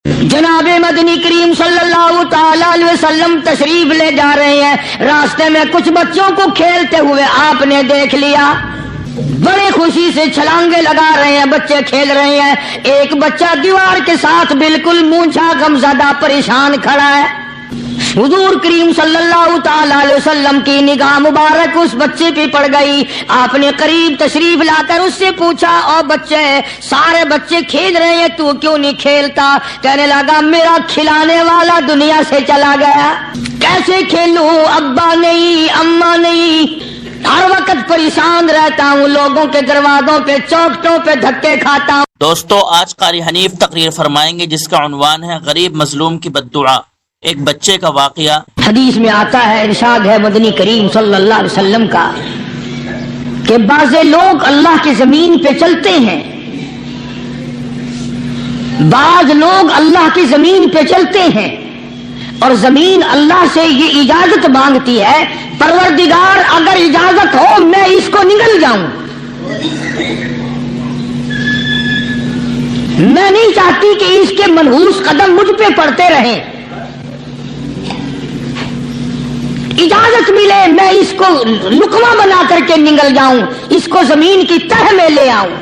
جناب مدنی کریم صلی اللہ تعالی علیہ وسلم تشریف لے جا رہے ہیں، راستے میں کچھ بچوں کو کھیلتے ہوئے آپ نے دیکھ لیا، بڑے خوشی سے چھلانگے لگا رہے ہیں، بچے کھیل رہے ہیں۔ ایک بچہ دیوار کے ساتھ بالکل مونچھا غمزدہ پریشان کھڑا ہے۔ حضور کریم صلی اللہ تعالی علیہ وسلم کی نگاہ مبارک اس بچے پہ پڑ گئی، آپ نے قریب تشریف لا کر اس سے پوچھا، او بچے، سارے بچے کھیل رہے ہیں، تو کیوں نہیں کھیلتا؟ کہنے لگا، میرا کھلانے والا دنیا سے چلا گیا، کیسے کھیلوں؟ ابا نہیں، اماں نہیں، ہر وقت پریشان رہتا ہوں، لوگوں کے دروازوں پہ چوکٹوں پہ دھکے کھاتا ہوں۔ دوستو، آج قاری حنیف تقریر فرمائیں گے جس کا عنوان ہے غریب مظلوم کی بددعا، ایک بچے کا واقعہ۔ حدیث میں آتا ہے، ارشاد ہے مدنی کریم صلی اللہ علیہ وسلم کا کہ بعض لوگ اللہ کی زمین پہ چلتے ہیں، بعض لوگ اللہ کی زمین پہ چلتے ہیں اور زمین اللہ سے یہ اجازت مانگتی ہے، پروردگار اگر اجازت ہو میں اس کو نگل جاؤں، میں نہیں چاہتی کہ اس کے منحوس قدم مجھ پہ پڑتے رہیں، اجازت ملے میں اس کو لقمہ بنا کر کے نگل جاؤں، اس کو زمین کی تہ میں لے آؤں۔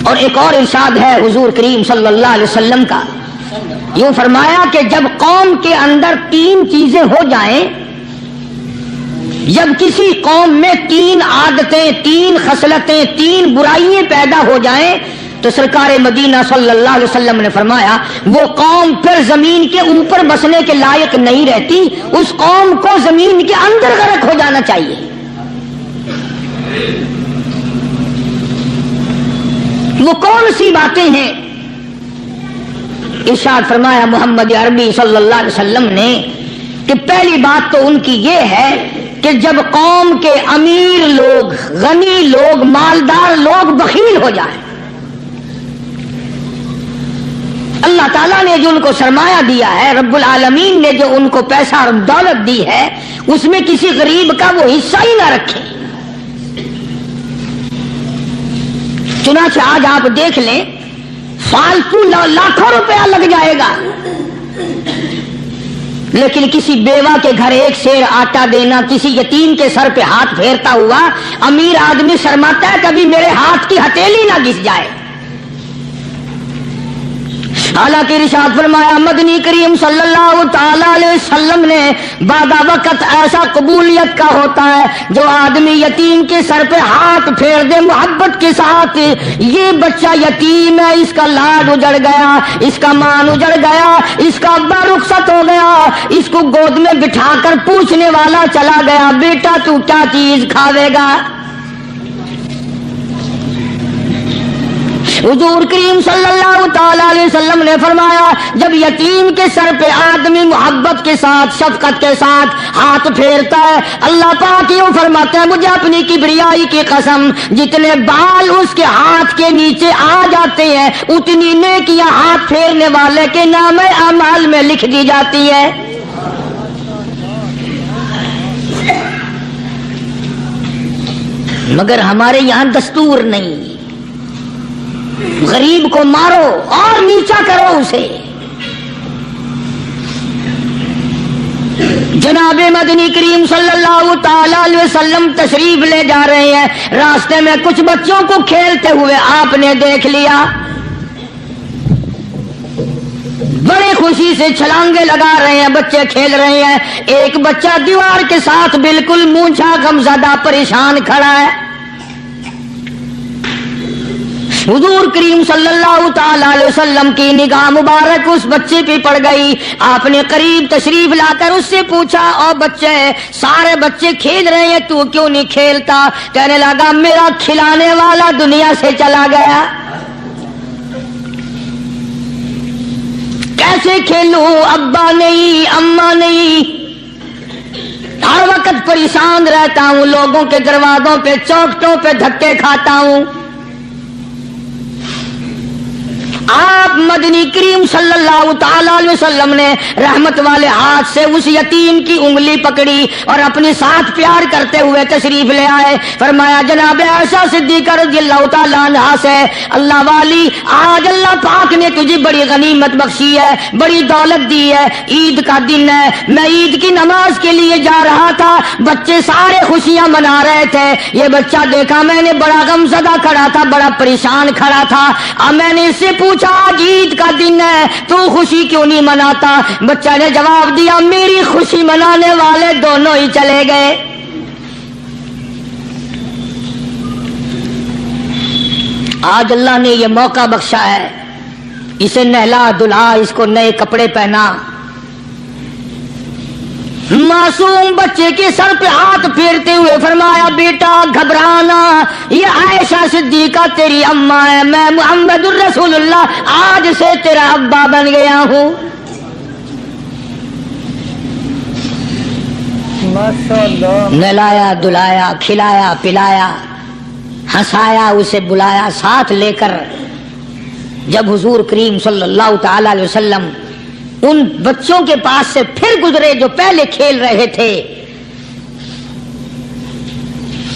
اور ایک اور ارشاد ہے حضور کریم صلی اللہ علیہ وسلم کا، یوں فرمایا کہ جب قوم کے اندر تین چیزیں ہو جائیں، جب کسی قوم میں تین عادتیں، تین خصلتیں، تین برائیاں پیدا ہو جائیں تو سرکار مدینہ صلی اللہ علیہ وسلم نے فرمایا وہ قوم پھر زمین کے اوپر بسنے کے لائق نہیں رہتی، اس قوم کو زمین کے اندر غرق ہو جانا چاہیے۔ وہ کون سی باتیں ہیں؟ ارشاد فرمایا محمد عربی صلی اللہ علیہ وسلم نے کہ پہلی بات تو ان کی یہ ہے کہ جب قوم کے امیر لوگ، غنی لوگ، مالدار لوگ بخیل ہو جائیں، اللہ تعالیٰ نے جو ان کو سرمایہ دیا ہے، رب العالمین نے جو ان کو پیسہ اور دولت دی ہے، اس میں کسی غریب کا وہ حصہ ہی نہ رکھے۔ چنانچہ آج آپ دیکھ لیں، فالتو لاکھوں روپیہ لگ جائے گا، لیکن کسی بیوہ کے گھر ایک سیر آٹا دینا، کسی یتیم کے سر پہ ہاتھ پھیرتا ہوا امیر آدمی شرماتا ہے کبھی میرے ہاتھ کی ہتھیلی نہ گھس جائے۔ حالانکہ ارشاد فرمایا مدنی کریم صلی اللہ تعالی علیہ وسلم نے بعد وقت ایسا قبولیت کا ہوتا ہے جو آدمی یتیم کے سر پہ ہاتھ پھیر دے محبت کے ساتھ، یہ بچہ یتیم ہے، اس کا لاڈ اجڑ گیا، اس کا مان اجڑ گیا، اس کا ابا رخصت ہو گیا، اس کو گود میں بٹھا کر پوچھنے والا چلا گیا، بیٹا تو کیا چیز کھاوے گا؟ حضور کریم صلی اللہ تعالی علیہ وسلم نے فرمایا جب یتیم کے سر پہ آدمی محبت کے ساتھ، شفقت کے ساتھ ہاتھ پھیرتا ہے، اللہ پاک یوں فرماتے ہیں مجھے اپنی کبریائی کی قسم، جتنے بال اس کے ہاتھ کے نیچے آ جاتے ہیں اتنی نیکیاں ہاتھ پھیرنے والے کے نام اعمال میں لکھ دی جاتی ہے۔ مگر ہمارے یہاں دستور نہیں، غریب کو مارو اور نیچا کرو اسے۔ جناب مدنی کریم صلی اللہ تعالی علیہ وسلم تشریف لے جا رہے ہیں، راستے میں کچھ بچوں کو کھیلتے ہوئے آپ نے دیکھ لیا، بڑے خوشی سے چھلانگے لگا رہے ہیں، بچے کھیل رہے ہیں۔ ایک بچہ دیوار کے ساتھ بالکل مونچھا غمزدہ پریشان کھڑا ہے۔ حضور کریم صلی اللہ تعالی علیہ وسلم کی نگاہ مبارک اس بچے پہ پڑ گئی، آپ نے قریب تشریف لا کر اس سے پوچھا، او بچے، سارے بچے کھیل رہے ہیں، تو کیوں نہیں کھیلتا؟ کہنے لگا میرا کھلانے والا دنیا سے چلا گیا، کیسے کھیلوں؟ ابا نہیں، اماں نہیں، ہر وقت پریشان رہتا ہوں، لوگوں کے دروازوں پہ چوکٹوں پہ دھکے کھاتا ہوں۔ آپ آپ مدنی کریم صلی اللہ تعالی علیہ وسلم نے رحمت والے ہاتھ سے اس یتیم کی انگلی پکڑی اور اپنے ساتھ پیار کرتے ہوئے تشریف لے آئے. فرمایا جناب عائشہ صدیقہ رضی اللہ تعالی عنہا سے, اللہ والی آج اللہ پاک نے تجھے بڑی غنیمت بخشی ہے, بڑی دولت دی ہے, عید کا دن ہے, میں عید کی نماز کے لیے جا رہا تھا, بچے سارے خوشیاں منا رہے تھے, یہ بچہ دیکھا میں نے بڑا غمزدہ کھڑا تھا, بڑا پریشان کھڑا تھا. اب میں نے اس سے پوچھا آج عید کا دن ہے تو خوشی کیوں نہیں مناتا؟ بچہ نے جواب دیا میری خوشی منانے والے دونوں ہی چلے گئے. آج اللہ نے یہ موقع بخشا ہے, اسے نہلا دھلا, اس کو نئے کپڑے پہنا, معصوم بچے کے سر پہ ہاتھ پھیرتے ہوئے فرمایا بیٹا گھبرانا, یہ عائشہ صدیقہ تیری اماں ہے, میں محمد الرسول اللہ آج سے تیرا ابا بن گیا ہوں. نہلایا دھلایا, کھلایا پلایا, ہنسایا, اسے بلایا ساتھ لے کر. جب حضور کریم صلی اللہ تعالی علیہ وسلم ان بچوں کے پاس سے پھر گزرے جو پہلے کھیل رہے تھے,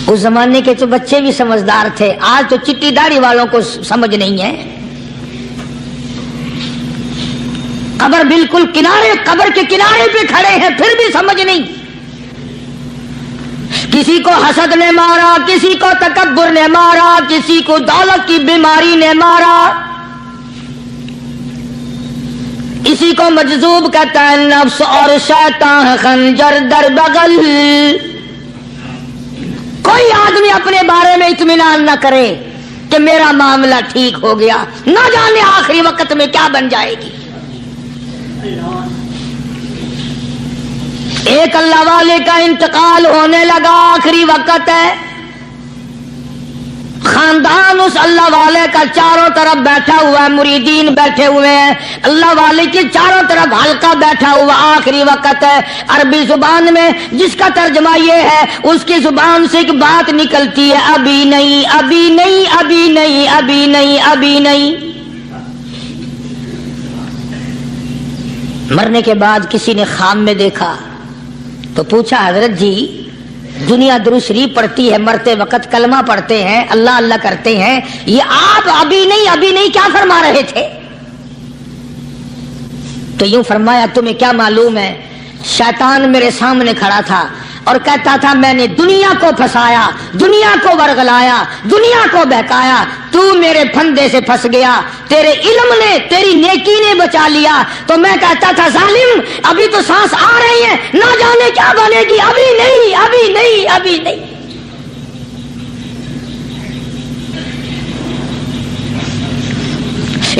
اس زمانے کے تو بچے بھی سمجھدار تھے, آج تو چٹی داڑھی والوں کو سمجھ نہیں ہے. قبر بالکل کنارے, قبر کے کنارے پہ کھڑے ہیں پھر بھی سمجھ نہیں. کسی کو حسد نے مارا, کسی کو تکبر نے مارا, کسی کو دولت کی بیماری نے مارا, اسی کو مجذوب کہتا ہے. نفس اور شیطان خنجر در بغل. کوئی آدمی اپنے بارے میں اطمینان نہ کرے کہ میرا معاملہ ٹھیک ہو گیا, نہ جانے آخری وقت میں کیا بن جائے گی. ایک اللہ والے کا انتقال ہونے لگا, آخری وقت ہے, خاندان اس اللہ والے کا چاروں طرف بیٹھا ہوا ہے, مریدین بیٹھے ہوئے ہیں, اللہ والے کی چاروں طرف حلقہ بیٹھا ہوا, آخری وقت ہے. عربی زبان میں جس کا ترجمہ یہ ہے, اس کی زبان سے ایک بات نکلتی ہے, ابھی نہیں ابھی نہیں ابھی نہیں ابھی نہیں ابھی نہیں. مرنے کے بعد کسی نے خواب میں دیکھا تو پوچھا حضرت جی دنیا درود شریف پڑھتی ہے, مرتے وقت کلمہ پڑھتے ہیں, اللہ اللہ کرتے ہیں, یہ آپ ابھی نہیں کیا فرما رہے تھے؟ تو یوں فرمایا تمہیں کیا معلوم ہے, شیطان میرے سامنے کھڑا تھا اور کہتا تھا میں نے دنیا کو پھنسایا, دنیا کو ورغلایا, دنیا کو بہکایا, تو میرے پھندے سے پھنس گیا, تیرے علم نے تیری نیکی نے بچا لیا. تو میں کہتا تھا ظالم ابھی تو سانس آ رہی ہے, نہ جانے کیا بنے گی, ابھی نہیں ابھی نہیں ابھی نہیں.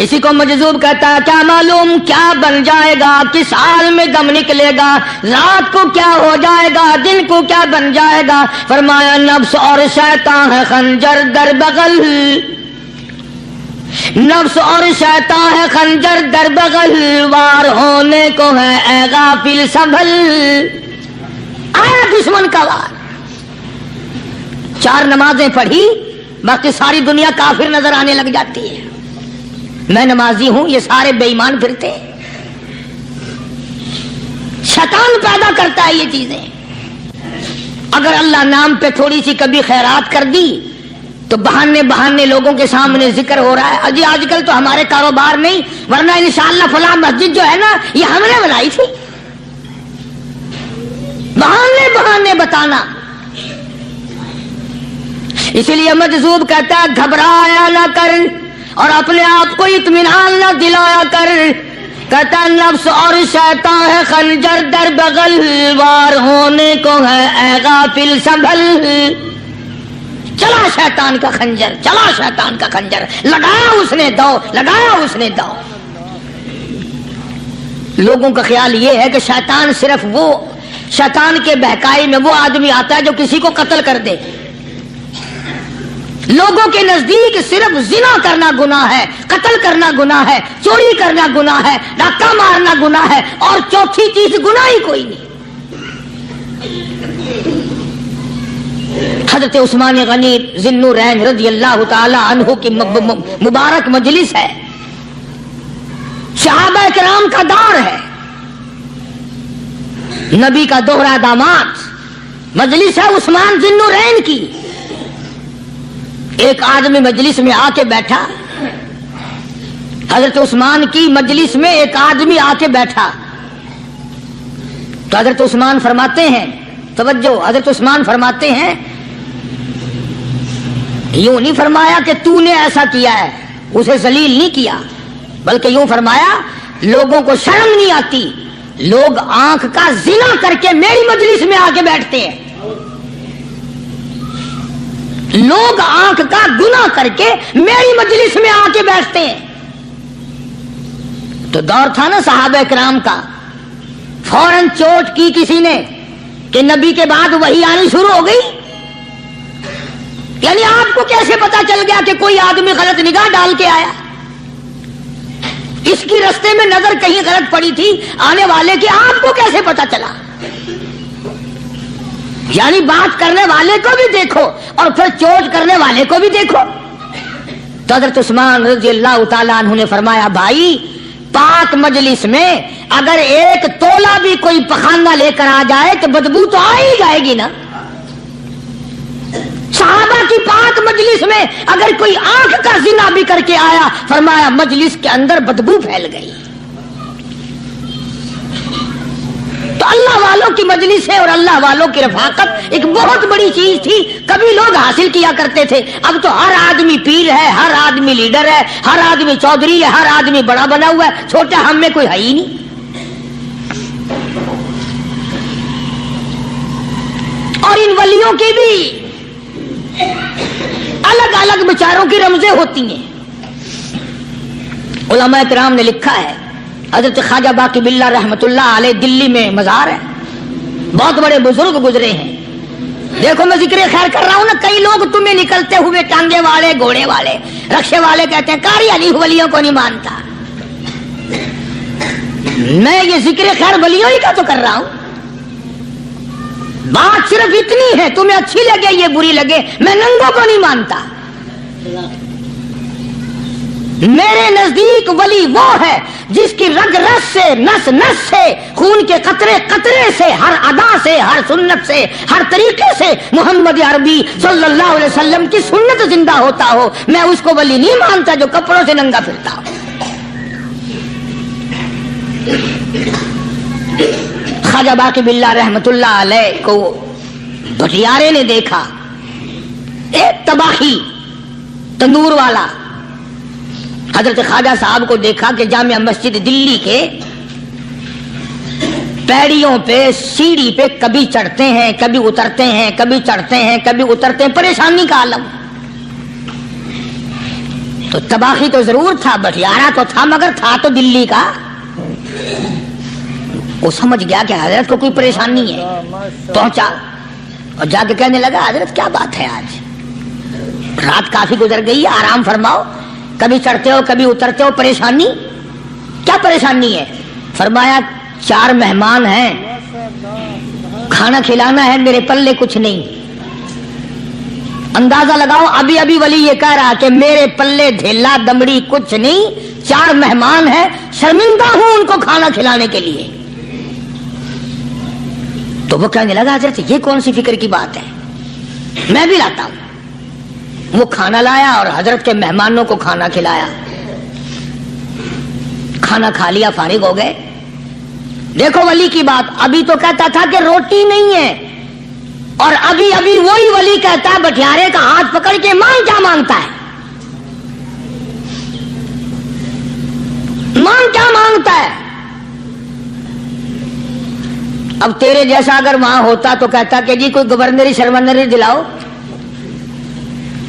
اسی کو مجذوب کہتا ہے کیا معلوم کیا بن جائے گا, کس حال میں دم نکلے گا, رات کو کیا ہو جائے گا, دن کو کیا بن جائے گا. فرمایا نفس اور شیطان ہے خنجر در بغل, نفس اور شیطان ہے خنجر در بغل, وار ہونے کو ہے اے غافل سنبھل. آیا دشمن کا وار. 4 نمازیں پڑھی, باقی ساری دنیا کافر نظر آنے لگ جاتی ہے. میں نمازی ہوں, یہ سارے بے ایمان پھرتے ہیں. شیطان پیدا کرتا ہے یہ چیزیں. اگر اللہ نام پہ تھوڑی سی کبھی خیرات کر دی تو بہانے لوگوں کے سامنے ذکر ہو رہا ہے, آج کل تو ہمارے کاروبار نہیں, ورنہ انشاءاللہ فلاں مسجد جو ہے نا یہ ہم نے بنائی تھی. بہانے بتانا. اسی لیے مجذوب کہتا ہے گھبرایا نہ کر اور اپنے آپ کو اطمینان نہ دلایا کر. کہتا نفس اور شیطان ہے خنجر در بغل, وار ہونے کو ہے اے غافل سنبھل. چلا شیطان کا خنجر, چلا شیطان کا خنجر, لگایا اس نے دو, لگایا اس نے دو. لوگوں کا خیال یہ ہے کہ شیطان صرف وہ, شیطان کے بہکائی میں وہ آدمی آتا ہے جو کسی کو قتل کر دے. لوگوں کے نزدیک صرف زنا کرنا گناہ ہے, قتل کرنا گناہ ہے, چوری کرنا گناہ ہے, ڈاکہ مارنا گناہ ہے, اور چوتھی چیز گناہ ہی کوئی نہیں. حضرت عثمان غنی ذی النورین رضی اللہ تعالی عنہ کی مبارک مجلس ہے. صحابہ کرام کا دور ہے، نبی کا دوہرا داماد، مجلس ہے عثمان ذی النورین کی۔ ایک آدمی مجلس میں آ کے بیٹھا، حضرت عثمان کی مجلس میں ایک آدمی آ کے بیٹھا تو حضرت عثمان فرماتے ہیں، توجہ، حضرت عثمان فرماتے ہیں، یوں نہیں فرمایا کہ تو نے ایسا کیا ہے، اسے ذلیل نہیں کیا، بلکہ یوں فرمایا لوگوں کو شرم نہیں آتی، لوگ آنکھ کا زنا کر کے میری مجلس میں آ کے بیٹھتے ہیں، لوگ آنکھ کا گناہ کر کے میری مجلس میں آ کے بیٹھتے ہیں۔ تو دور تھا نا صحابہ کرام کا، فوراً چوٹ کی کسی نے کہ نبی کے بعد وحی آنی شروع ہو گئی۔ یعنی آپ کو کیسے پتا چل گیا کہ کوئی آدمی غلط نگاہ ڈال کے آیا؟ اس کی رستے میں نظر کہیں غلط پڑی تھی آنے والے کی، آپ کو کیسے پتا چلا؟ یعنی بات کرنے والے کو بھی دیکھو اور پھر چوٹ کرنے والے کو بھی دیکھو۔ تو حضرت عثمان رضی اللہ تعالیٰ عنہ نے فرمایا، بھائی پاک مجلس میں اگر ایک تولا بھی کوئی پخانہ لے کر آ جائے تو بدبو تو آ ہی جائے گی نا۔ صحابہ کی پاک مجلس میں اگر کوئی آنکھ کا زنا بھی کر کے آیا، فرمایا مجلس کے اندر بدبو پھیل گئی۔ تو اللہ والوں کی مجلس ہے اور اللہ والوں کی رفاقت ایک بہت بڑی چیز تھی، کبھی لوگ حاصل کیا کرتے تھے، اب تو ہر آدمی پیر ہے، ہر آدمی لیڈر ہے، ہر آدمی چودھری ہے، ہر آدمی بڑا بنا ہوا ہے، چھوٹا ہم میں کوئی ہے ہی نہیں۔ اور ان ولیوں کی بھی الگ الگ بیچاروں کی رمزیں ہوتی ہیں۔ علماء کرام نے لکھا ہے، حضرت خواجہ باقی باللہ رحمت اللہ علیہ دلی میں مزار ہے، بہت بڑے بزرگ گزرے ہیں۔ دیکھو میں ذکر خیر کر رہا ہوں نا، کئی لوگ تمہیں نکلتے ہوئے ٹانگے والے، گھوڑے والے، رکشے والے کہتے ہیں قاری علی ولیوں کو نہیں مانتا۔ میں یہ ذکر خیر ولیوں ہی کا تو کر رہا ہوں۔ بات صرف اتنی ہے، تمہیں اچھی لگے یہ بری لگے، میں ننگوں کو نہیں مانتا۔ میرے نزدیک ولی وہ ہے جس کی رگ رس سے، نس نس سے، خون کے قطرے قطرے سے، ہر ادا سے، ہر سنت سے، ہر طریقے سے محمد عربی صلی اللہ علیہ وسلم کی سنت زندہ ہوتا ہو۔ میں اس کو ولی نہیں مانتا جو کپڑوں سے ننگا پھرتا ہو۔ خواجہ باقی باللہ رحمت اللہ علیہ کو بٹیارے نے دیکھا، ایک تباہی تندور والا، حضرت خواجہ صاحب کو دیکھا کہ جامع مسجد دلی کے پیڑیوں پہ، سیڑھی پہ کبھی چڑھتے ہیں، کبھی اترتے ہیں، کبھی چڑھتے ہیں، کبھی اترتے ہیں، پریشانی کا عالم۔ تو تباہی تو ضرور تھا، بٹیارہ تو تھا، مگر تھا تو دلی کا۔ وہ سمجھ گیا کہ حضرت کو کوئی پریشانی ہے، پہنچا اور جا کے کہنے لگا، حضرت کیا بات ہے، آج رات کافی گزر گئی ہے، آرام فرماؤ، کبھی چڑھتے ہو کبھی اترتے ہو، پریشانی کیا پریشانی ہے؟ فرمایا 4 مہمان ہیں، کھانا کھلانا ہے، میرے پلے کچھ نہیں۔ اندازہ لگاؤ، ابھی ابھی ولی یہ کہہ رہا کہ میرے پلے دھیلا دمڑی کچھ نہیں، 4 مہمان ہیں، شرمندہ ہوں ان کو کھانا کھلانے کے لیے۔ تو وہ کہنے لگا، حضرت یہ کون سی فکر کی بات ہے، میں بھی لاتا ہوں۔ وہ کھانا لایا اور حضرت کے مہمانوں کو کھانا کھلایا، کھانا کھا لیا، فارغ ہو گئے۔ دیکھو ولی کی بات، ابھی تو کہتا تھا کہ روٹی نہیں ہے، اور ابھی ابھی وہی ولی کہتا ہے بٹیارے کا ہاتھ پکڑ کے، مانگ کیا مانگتا ہے، مانگ کیا مانگتا ہے؟ اب تیرے جیسا اگر وہاں ہوتا تو کہتا کہ جی کوئی گورنری شرمندری دلاؤ،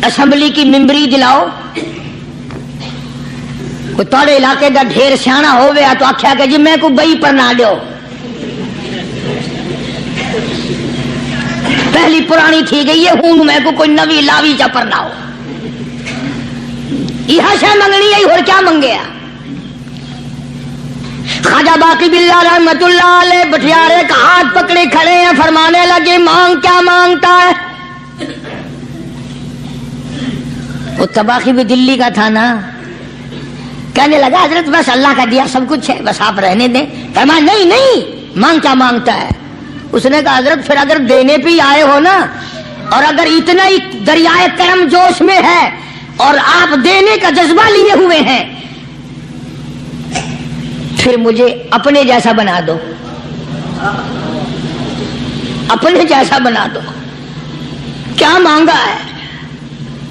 اسمبلی کی ممبری دلاؤ، کوئی تھوڑے علاقے کا ڈھیر سیاح ہو گیا تو آخیا کہ جی میں کو بئی پر نہ دیو، پہلی پرانی تھی گئی ہے، ہوں میں کو کوئی نوی لاوی چا پر نہ ہو، یہ شے منگنی ہے اور کیا منگیا۔ خواجہ باقی باللہ رحمت اللہ علیہ بٹیارے کا ہاتھ پکڑے کھڑے ہیں، فرمانے لگے مانگ کیا مانگتا ہے؟ وہ تباہی بھی دلی کا تھا نا، کہنے لگا حضرت بس اللہ کا دیا سب کچھ ہے، بس آپ رہنے دیں۔ فرمایا نہیں نہیں، مانگ کیا مانگتا ہے؟ اس نے کہا حضرت پھر اگر دینے پہ ہی آئے ہو نا، اور اگر اتنا ہی دریائے کرم جوش میں ہے اور آپ دینے کا جذبہ لیے ہوئے ہیں، پھر مجھے اپنے جیسا بنا دو، اپنے جیسا بنا دو۔ کیا مانگا ہے؟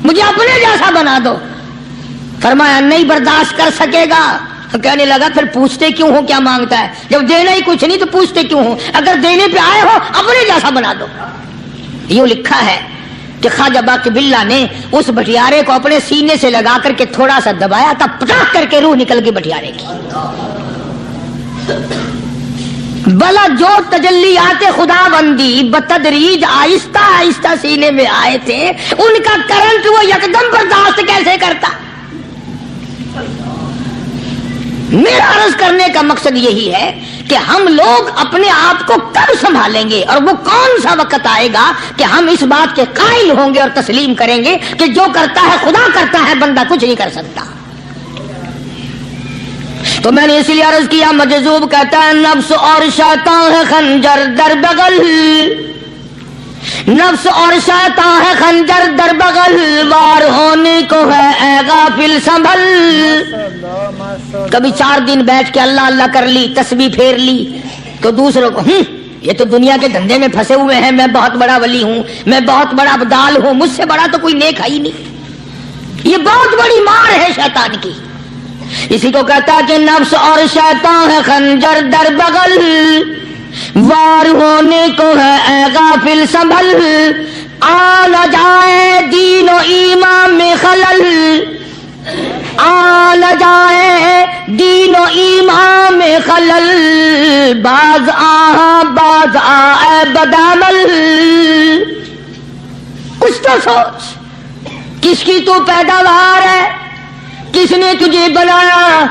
مجھے اپنے جیسا بنا دو۔ فرمایا نہیں برداشت کر سکے گا۔ کہنے لگا پھر پوچھتے کیوں ہو کیا مانگتا ہے؟ جب دینا ہی کچھ نہیں تو پوچھتے کیوں ہو؟ اگر دینے پہ آئے ہو اپنے جیسا بنا دو۔ یوں لکھا ہے کہ خواجہ باقی باللہ نے اس بٹیارے کو اپنے سینے سے لگا کر کے تھوڑا سا دبایا تھا، پٹاخ کر کے روح نکل گئی بٹیارے کی۔ بلا جو تجلیات خدا بندی بتدریج آہستہ آہستہ سینے میں آئے تھے، ان کا کرنٹ وہ یکدم برداشت کیسے کرتا؟ میرا عرض کرنے کا مقصد یہی ہے کہ ہم لوگ اپنے آپ کو کب سنبھالیں گے، اور وہ کون سا وقت آئے گا کہ ہم اس بات کے قائل ہوں گے اور تسلیم کریں گے کہ جو کرتا ہے خدا کرتا ہے، بندہ کچھ نہیں کر سکتا۔ تو میں نے اس لیے عرض کیا، مجذوب کہتا ہے نفس اور شیطان ہے خنجر در بغل، نفس اور شیطان ہے خنجر در بغل، وار ہونے کو ہے اے غافل سنبھل۔ کبھی 4 دن بیٹھ کے اللہ اللہ کر لی، تسبیح پھیر لی، تو دوسروں کو یہ تو دنیا کے دھندے میں پھنسے ہوئے ہیں، میں بہت بڑا ولی ہوں، میں بہت بڑا ابدال ہوں، مجھ سے بڑا تو کوئی نیک ہے ہی نہیں۔ یہ بہت بڑی مار ہے شیطان کی۔ اسی کو کہتا ہے کہ نفس اور شیطان ہے خنجر در بغل، وار ہونے کو ہے اے غافل سنبھل، آ نہ جائے دین و ایمان میں خلل، آ نہ جائے دین و ایمان میں خلل، باز آ اے بدعمل۔ کچھ تو سوچ، کس کی تو پیداوار ہے؟ کس نے تجھے بنایا؟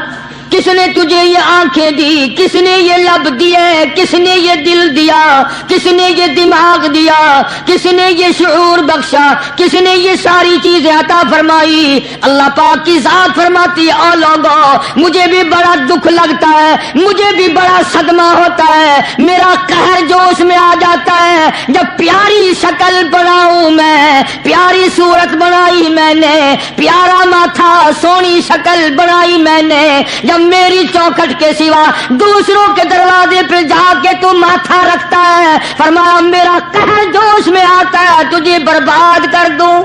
کس نے تجھے یہ آنکھیں دی؟ کس نے یہ لب دیے؟ کس نے یہ دل دیا؟ کس نے یہ دماغ دیا؟ کس نے یہ شعور بخشا؟ کس نے یہ ساری چیزیں عطا فرمائی؟ اللہ پاک کی ذات فرماتی ہے او لوگو، مجھے بھی بڑا دکھ لگتا ہے، مجھے بھی بڑا صدمہ ہوتا ہے، میرا قہر جوش میں آ جاتا ہے جب پیاری شکل بناؤں میں، پیاری صورت بنائی میں نے، پیارا ماتھا سونی شکل بنائی میں نے، جب میری چوکھٹ کے سوا دوسروں کے دروازے پہ جا کے تو ماتھا رکھتا ہے، فرمایا میرا قہر جوش میں آتا ہے تجھے برباد کر دوں۔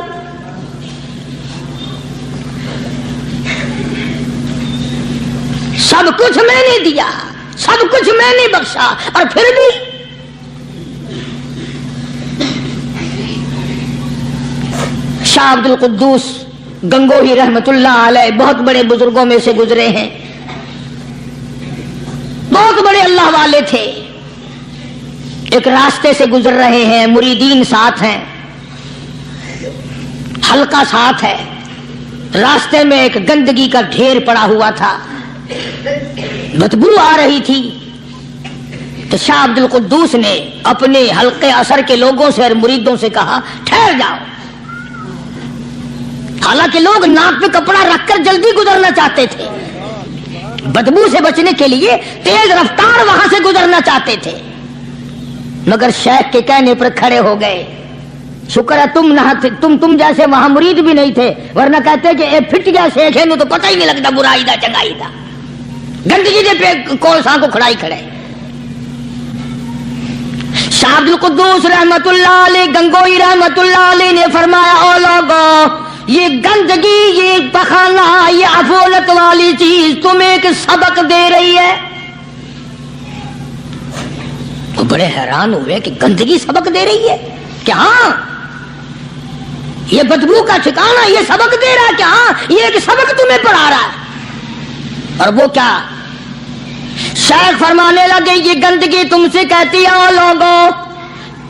سب کچھ میں نے دیا، سب کچھ میں نے بخشا، اور پھر بھی شاہ عبد القدوس گنگوہی رحمت اللہ علیہ بہت بڑے بزرگوں میں سے گزرے ہیں، بہت بڑے اللہ والے تھے۔ ایک راستے سے گزر رہے ہیں، مریدین ساتھ ہیں، حلقہ ساتھ ہے، راستے میں ایک گندگی کا ڈھیر پڑا ہوا تھا، بدبو آ رہی تھی، تو شاہ عبد القدوس نے اپنے حلقے اثر کے لوگوں سے اور مریدوں سے کہا ٹھہر جاؤ۔ حالانکہ لوگ ناک پہ کپڑا رکھ کر جلدی گزرنا چاہتے تھے، بدبو سے بچنے کے لیے تیز رفتار وہاں سے گزرنا چاہتے تھے، مگر شیخ کے کہنے پر کھڑے ہو گئے۔ شکر ہے تم جیسے وہاں مرید بھی نہیں تھے، ورنہ کہتے کہ اے پھٹ گیا شیخ ہے، تو پتہ ہی نہیں لگتا برائی دا چنگائی دا، گندگی دے پہ کولساں کو کھڑائی کھڑے۔ شاہ عبد القدوس رحمت اللہ علیہ گنگوئی رحمت اللہ علیہ نے فرمایا او لوگو، یہ گندگی، یہ پخانا، یہ افولت والی چیز تمہیں ایک سبق دے رہی ہے۔ وہ بڑے حیران ہوئے کہ گندگی سبق دے رہی ہے کہ ہاں یہ بدبو کا ٹھکانا یہ سبق دے رہا ہے کہ ہاں یہ ایک سبق تمہیں پڑھا رہا ہے۔ اور وہ کیا؟ شیخ فرمانے لگے یہ گندگی تم سے کہتی ہے او لوگوں،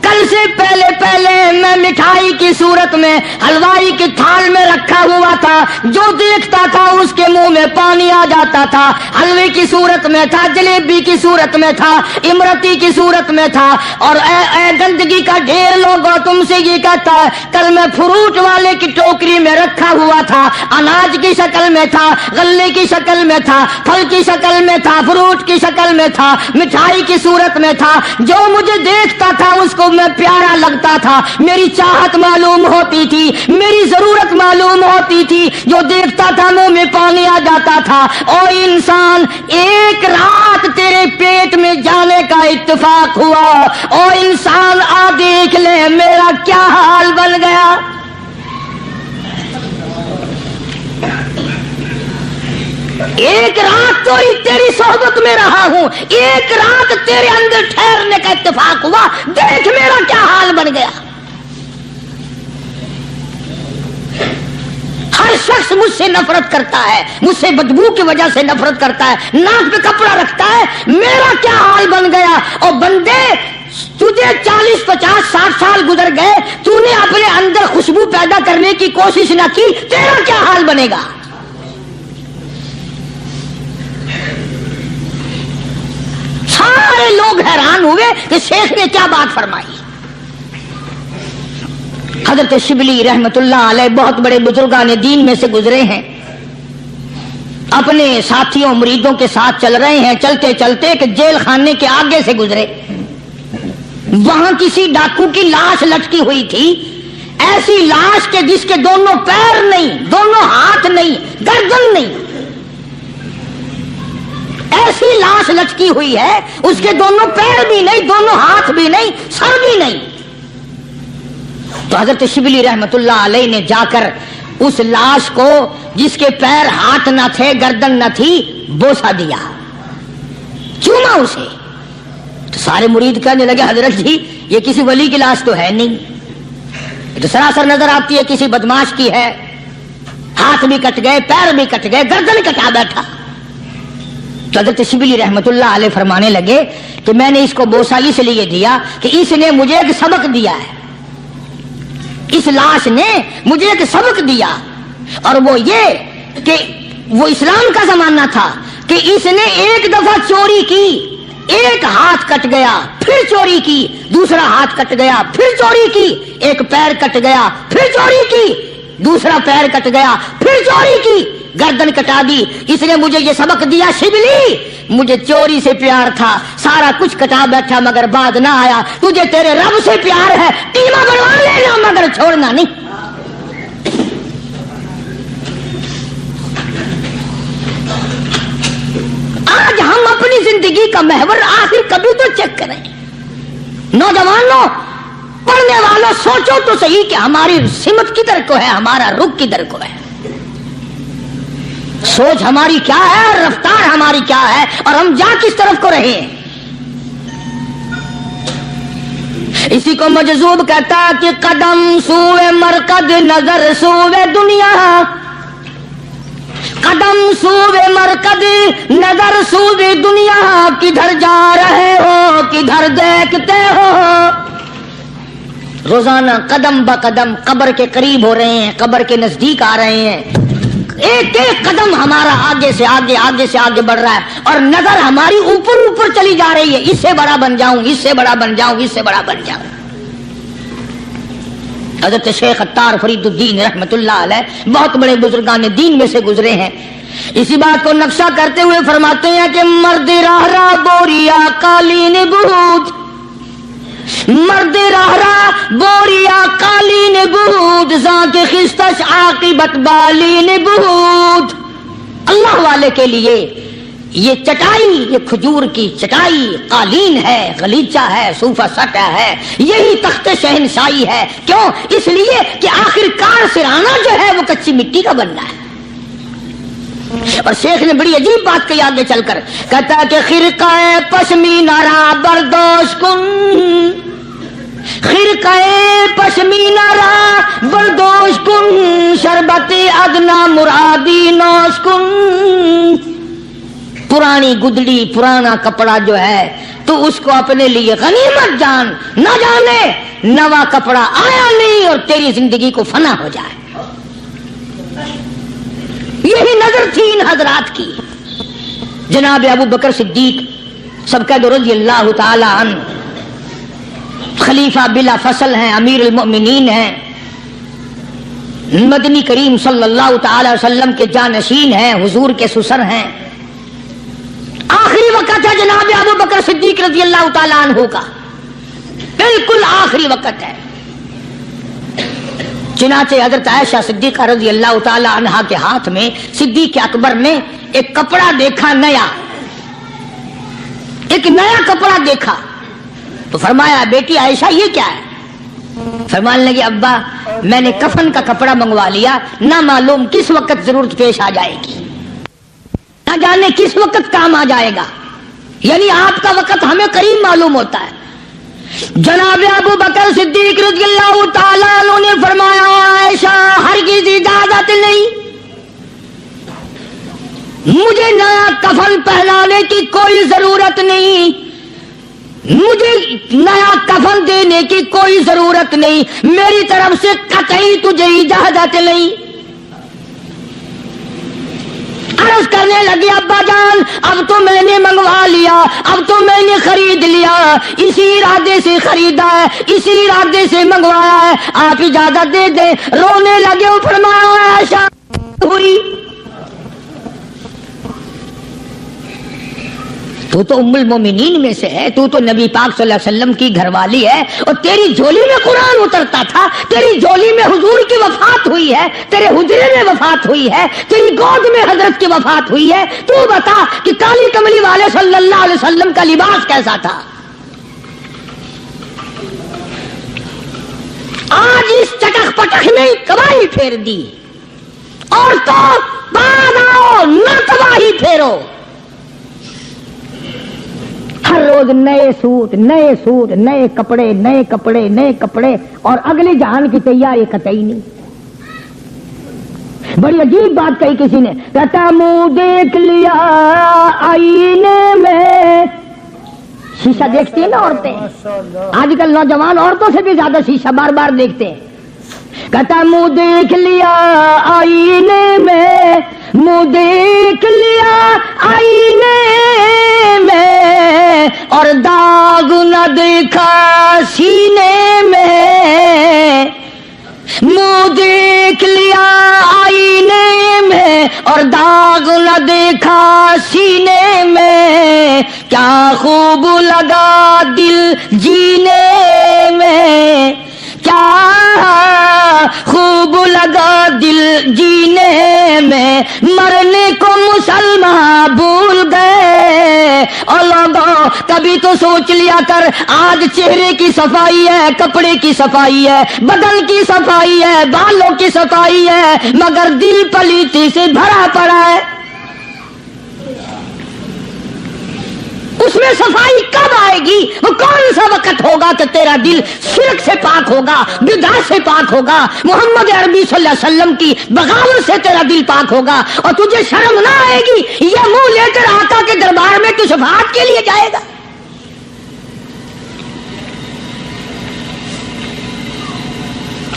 کل سے پہلے میں مٹھائی کی صورت میں حلوائی کی تھال میں رکھا ہوا تھا، جو دیکھتا تھا اس کے منہ میں پانی آ جاتا تھا، حلوے کی صورت میں تھا، جلیبی کی صورت میں تھا، امرتی کی صورت میں تھا، اور اے گندگی کا ڈھیر لوگوں تم سے یہ کہتا ہے، کل میں فروٹ والے کی ٹوکری میں رکھا ہوا تھا، اناج کی شکل میں تھا، غلے کی شکل میں تھا، پھل کی شکل میں تھا، فروٹ کی شکل میں تھا، مٹھائی کی صورت میں تھا، جو مجھے دیکھتا تھا اس کو میں پیارا لگتا تھا، میری چاہت معلوم ہوتی تھی، میری ضرورت معلوم ہوتی تھی، جو دیکھتا تھا منہ میں پانی آ جاتا تھا۔ او انسان، ایک رات تیرے پیٹ میں جانے کا اتفاق ہوا، او انسان آ دیکھ لے میرا کیا حال بن گیا۔ ایک رات تو تیری صحبت میں رہا ہوں، ایک رات تیرے اندر ٹھہرنے کا اتفاق ہوا، دیکھ میرا کیا حال بن گیا۔ ہر شخص مجھ سے نفرت کرتا ہے، مجھ سے بدبو کی وجہ سے نفرت کرتا ہے، ناک پہ کپڑا رکھتا ہے، میرا کیا حال بن گیا۔ اور بندے، تجھے 40 50 60 سال گزر گئے، تو نے اپنے اندر خوشبو پیدا کرنے کی کوشش نہ کی، تیرا کیا حال بنے گا۔ سارے لوگ حیران ہوئے کہ شیخ نے کیا بات فرمائی۔ حضرت شبلی رحمت اللہ علیہ بہت بڑے بزرگان دین میں سے گزرے ہیں، اپنے ساتھیوں مریدوں کے ساتھ چل رہے ہیں، چلتے چلتے کہ جیل خانے کے آگے سے گزرے، وہاں کسی ڈاکو کی لاش لٹکی ہوئی تھی، ایسی لاش کے جس کے دونوں پیر نہیں، دونوں ہاتھ نہیں، گردن نہیں، ایسی لاش لٹکی ہوئی ہے، اس کے دونوں پیر بھی نہیں، دونوں ہاتھ بھی نہیں، سر بھی نہیں۔ تو حضرت شبلی رحمت اللہ علیہ نے جا کر اس لاش کو، جس کے پیر ہاتھ نہ تھے گردن نہ تھی، بوسا دیا، چوما اسے۔ تو سارے مرید کہنے لگے حضرت جی یہ کسی ولی کی لاش تو ہے نہیں، یہ تو سراسر نظر آتی ہے کسی بدماش کی ہے، ہاتھ بھی کٹ گئے، پیر بھی کٹ گئے، گردن کٹا بیٹھا۔ تو حضرت شبلی رحمت اللہ علیہ فرمانے لگے کہ میں نے اس کو بوسا اس لیے دیا کہ اس نے مجھے ایک سبق دیا ہے، اس لاش نے مجھے ایک سبق دیا، اور وہ یہ کہ وہ اسلام کا زمانہ تھا کہ اس نے ایک دفعہ چوری کی، ایک ہاتھ کٹ گیا، پھر چوری کی، دوسرا ہاتھ کٹ گیا، پھر چوری کی، ایک پیر کٹ گیا، پھر چوری کی، دوسرا پیر کٹ گیا، پھر چوری کی، گردن کٹا دی۔ اس نے مجھے یہ سبق دیا، شبلی مجھے چوری سے پیار تھا، سارا کچھ کٹا بیٹھا مگر بات نہ آیا، تجھے تیرے رب سے پیار ہے، ٹیما بنوا لینا مگر چھوڑنا نہیں۔ آج ہم اپنی زندگی کا محور آخر کبھی تو چیک کریں۔ نوجوانوں، پڑھنے والوں، سوچو تو صحیح کہ ہماری سمت کدھر کو ہے، ہمارا رخ کدھر کو ہے، سوچ ہماری کیا ہے اور رفتار ہماری کیا ہے، اور ہم جا کس طرف کو رہے ہیں۔ اسی کو مجذوب کہتا کہ قدم سوئے مرکز، نظر سوئے دنیا، قدم سوئے مرکز، نظر سوئے دنیا، کدھر جا رہے ہو کدھر دیکھتے ہو۔ روزانہ قدم با قدم قبر کے قریب ہو رہے ہیں، قبر کے نزدیک آ رہے ہیں، ایک ایک قدم ہمارا آگے سے آگے، آگے سے آگے بڑھ رہا ہے، اور نظر ہماری اوپر اوپر چلی جا رہی ہے، اس سے بڑا بن جاؤں، اس سے بڑا بن جاؤں، اس سے بڑا بن جاؤں۔ حضرت شیخ عطار فرید الدین رحمت اللہ علیہ بہت بڑے بزرگان دین میں سے گزرے ہیں، اسی بات کو نقشہ کرتے ہوئے فرماتے ہیں کہ مرد راہ راہ بوریا قالین بود، مرد راہ راہ بوریا قالین بود، ذات خستش عاقبت بالین بود۔ اللہ والے کے لیے یہ چٹائی، یہ کھجور کی چٹائی قالین ہے، غلیچہ ہے، صوفہ سٹا ہے، یہی تخت شہنشاہی ہے۔ کیوں؟ اس لیے کہ آخر کار سرانا جو ہے وہ کچی مٹی کا بننا ہے۔ اور شیخ نے بڑی عجیب بات کہی آگے چل کر، کہتا ہے کہ خرقہ پشمینہ را بردوش کن، خرقہ پشمینہ را بردوش کن، شربت ادنا مرادی نوش کن۔ پرانی گدڑی، پرانا کپڑا جو ہے تو تو اس کو اپنے لیے غنیمت جان، نہ جانے نوا کپڑا آیا نہیں اور تیری زندگی کو فنا ہو جائے۔ یہی نظر تھی ان حضرات کی۔ جناب ابو بکر صدیق سب کا رضی اللہ تعالی عنہ خلیفہ بلا فصل ہیں، امیر المؤمنین ہیں، مدنی کریم صلی اللہ تعالی وسلم کے جانشین ہیں، حضور کے سسر ہیں۔ آخری وقت ہے جناب ابو بکر صدیق رضی اللہ تعالی عنہ کا، بالکل آخری وقت ہے۔ چنانچہ حضرت عائشہ صدیقہ رضی اللہ تعالی عنہا کے ہاتھ میں صدیق اکبر نے ایک کپڑا دیکھا، نیا، ایک نیا کپڑا دیکھا تو فرمایا بیٹی عائشہ یہ کیا ہے؟ فرمانے لگے ابا میں نے کفن کا کپڑا منگوا لیا، نہ معلوم کس وقت ضرورت پیش آ جائے گی، نہ جانے کس وقت کام آ جائے گا، یعنی آپ کا وقت ہمیں قریب معلوم ہوتا ہے۔ جناب ابو بکر صدیق رضی اللہ تعالیٰ عنہ نے فرمایا عائشہ ہرگز اجازت نہیں، مجھے نیا کفن پہنانے کی کوئی ضرورت نہیں، مجھے نیا کفن دینے کی کوئی ضرورت نہیں، میری طرف سے قطعی تجھے اجازت نہیں۔ عرض کرنے لگے ابا جان اب تو میں نے منگوا لیا، اب تو میں نے خرید لیا، اسی ارادے سے خریدا ہے، اسی ارادے سے منگوایا ہے، آپ اجازت دے دیں۔ رونے لگے، فرمایا عائشہ ہوئی تو تو ام المومنین میں سے ہے، تو نبی پاک صلی اللہ علیہ وسلم کی گھر والی ہے، اور تیری جھولی میں قرآن اترتا تھا، تیری جھولی میں حضور کی وفات ہوئی ہے، تیرے حجرے میں وفات ہوئی ہے، تیری گود میں حضرت کی وفات ہوئی ہے، تو بتا کہ کالی کملی والے صلی اللہ علیہ وسلم کا لباس کیسا تھا؟ آج اس چٹخ پٹخ نے تباہی پھیر دی، اور تو بعد آؤ نہ تباہی پھیرو۔ ہر روز نئے سوٹ، نئے سوٹ، نئے کپڑے، نئے کپڑے، نئے کپڑے، اور اگلے جہان کی تیاری قطعی نہیں۔ بڑی عجیب بات کہی کسی نے، کہتا منہ دیکھ لیا آئینے میں، شیشہ دیکھتی ہیں نا عورتیں، آج کل نوجوان عورتوں سے بھی زیادہ شیشہ بار بار دیکھتے ہیں۔ کہتا منہ دیکھ لیا آئینے میں، منہ دیکھ لیا آئینے میں، اور داغ نہ دیکھا سینے میں، منہ دیکھ لیا آئینے میں اور داغ نہ دیکھا سینے میں، کیا خوب لگا دل جینے میں، کیا خوب لگا دل جینے میں، مرنے کو مسلمان بھول گئے۔ اور لوگوں کبھی تو سوچ لیا کر، آج چہرے کی صفائی ہے، کپڑے کی صفائی ہے، بدن کی صفائی ہے، بالوں کی صفائی ہے، مگر دل پلیتی سے بھرا پڑا ہے۔ اس میں صفائی کب آئے گی؟ وہ کون سا وقت ہوگا کہ تیرا دل شرک سے پاک ہوگا، بدعت سے پاک ہوگا، محمد عربی صلی اللہ علیہ وسلم کی بغاوت سے تیرا دل پاک ہوگا، اور تجھے شرم نہ آئے گی یہ منہ لے کر آقا کے دربار میں تو شفاعت کے لیے جائے گا؟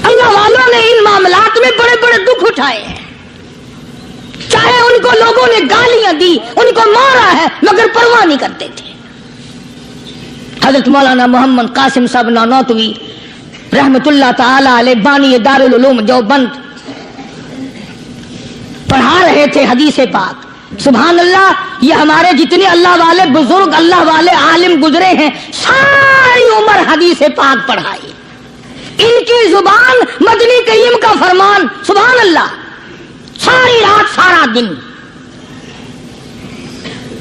اللہ والوں نے ان معاملات میں بڑے بڑے دکھ اٹھائے ہیں، چاہے ان کو لوگوں نے گالیاں دی، ان کو مارا ہے، مگر پرواہ نہیں کرتے تھے۔ حضرت مولانا محمد قاسم صاحب نانوتوی رحمت اللہ تعالی علیہ بانی دارالعلوم دیوبند پڑھا رہے تھے حدیث پاک۔ سبحان اللہ، یہ ہمارے جتنے اللہ والے بزرگ، اللہ والے عالم گزرے ہیں، ساری عمر حدیث پاک پڑھائی، ان کی زبان مدنی کریم کا فرمان، سبحان اللہ، ساری رات سارا دن،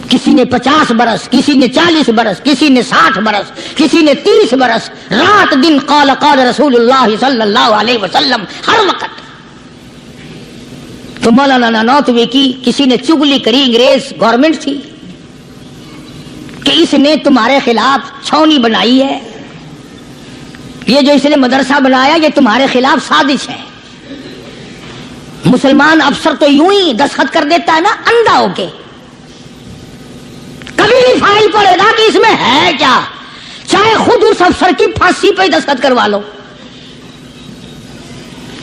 کسی نے 50 برس، کسی نے 40 برس، کسی نے 60 برس، کسی نے 30 برس، رات دن قال قال رسول اللہ صلی اللہ علیہ وسلم، ہر وقت۔ تو مولانا نانوتوی کی کسی نے چگلی کری، انگریز گورنمنٹ تھی کہ اس نے تمہارے خلاف چھاونی بنائی ہے، یہ جو اس نے مدرسہ بنایا یہ تمہارے خلاف سازش ہے۔ مسلمان افسر تو یوں ہی دستخط کر دیتا ہے نا، اندھا ہو کے، کبھی اپنی فائل پڑھے گا کہ اس میں ہے کیا، چاہے خود اس افسر کی پھانسی پہ دستخط کروا لو۔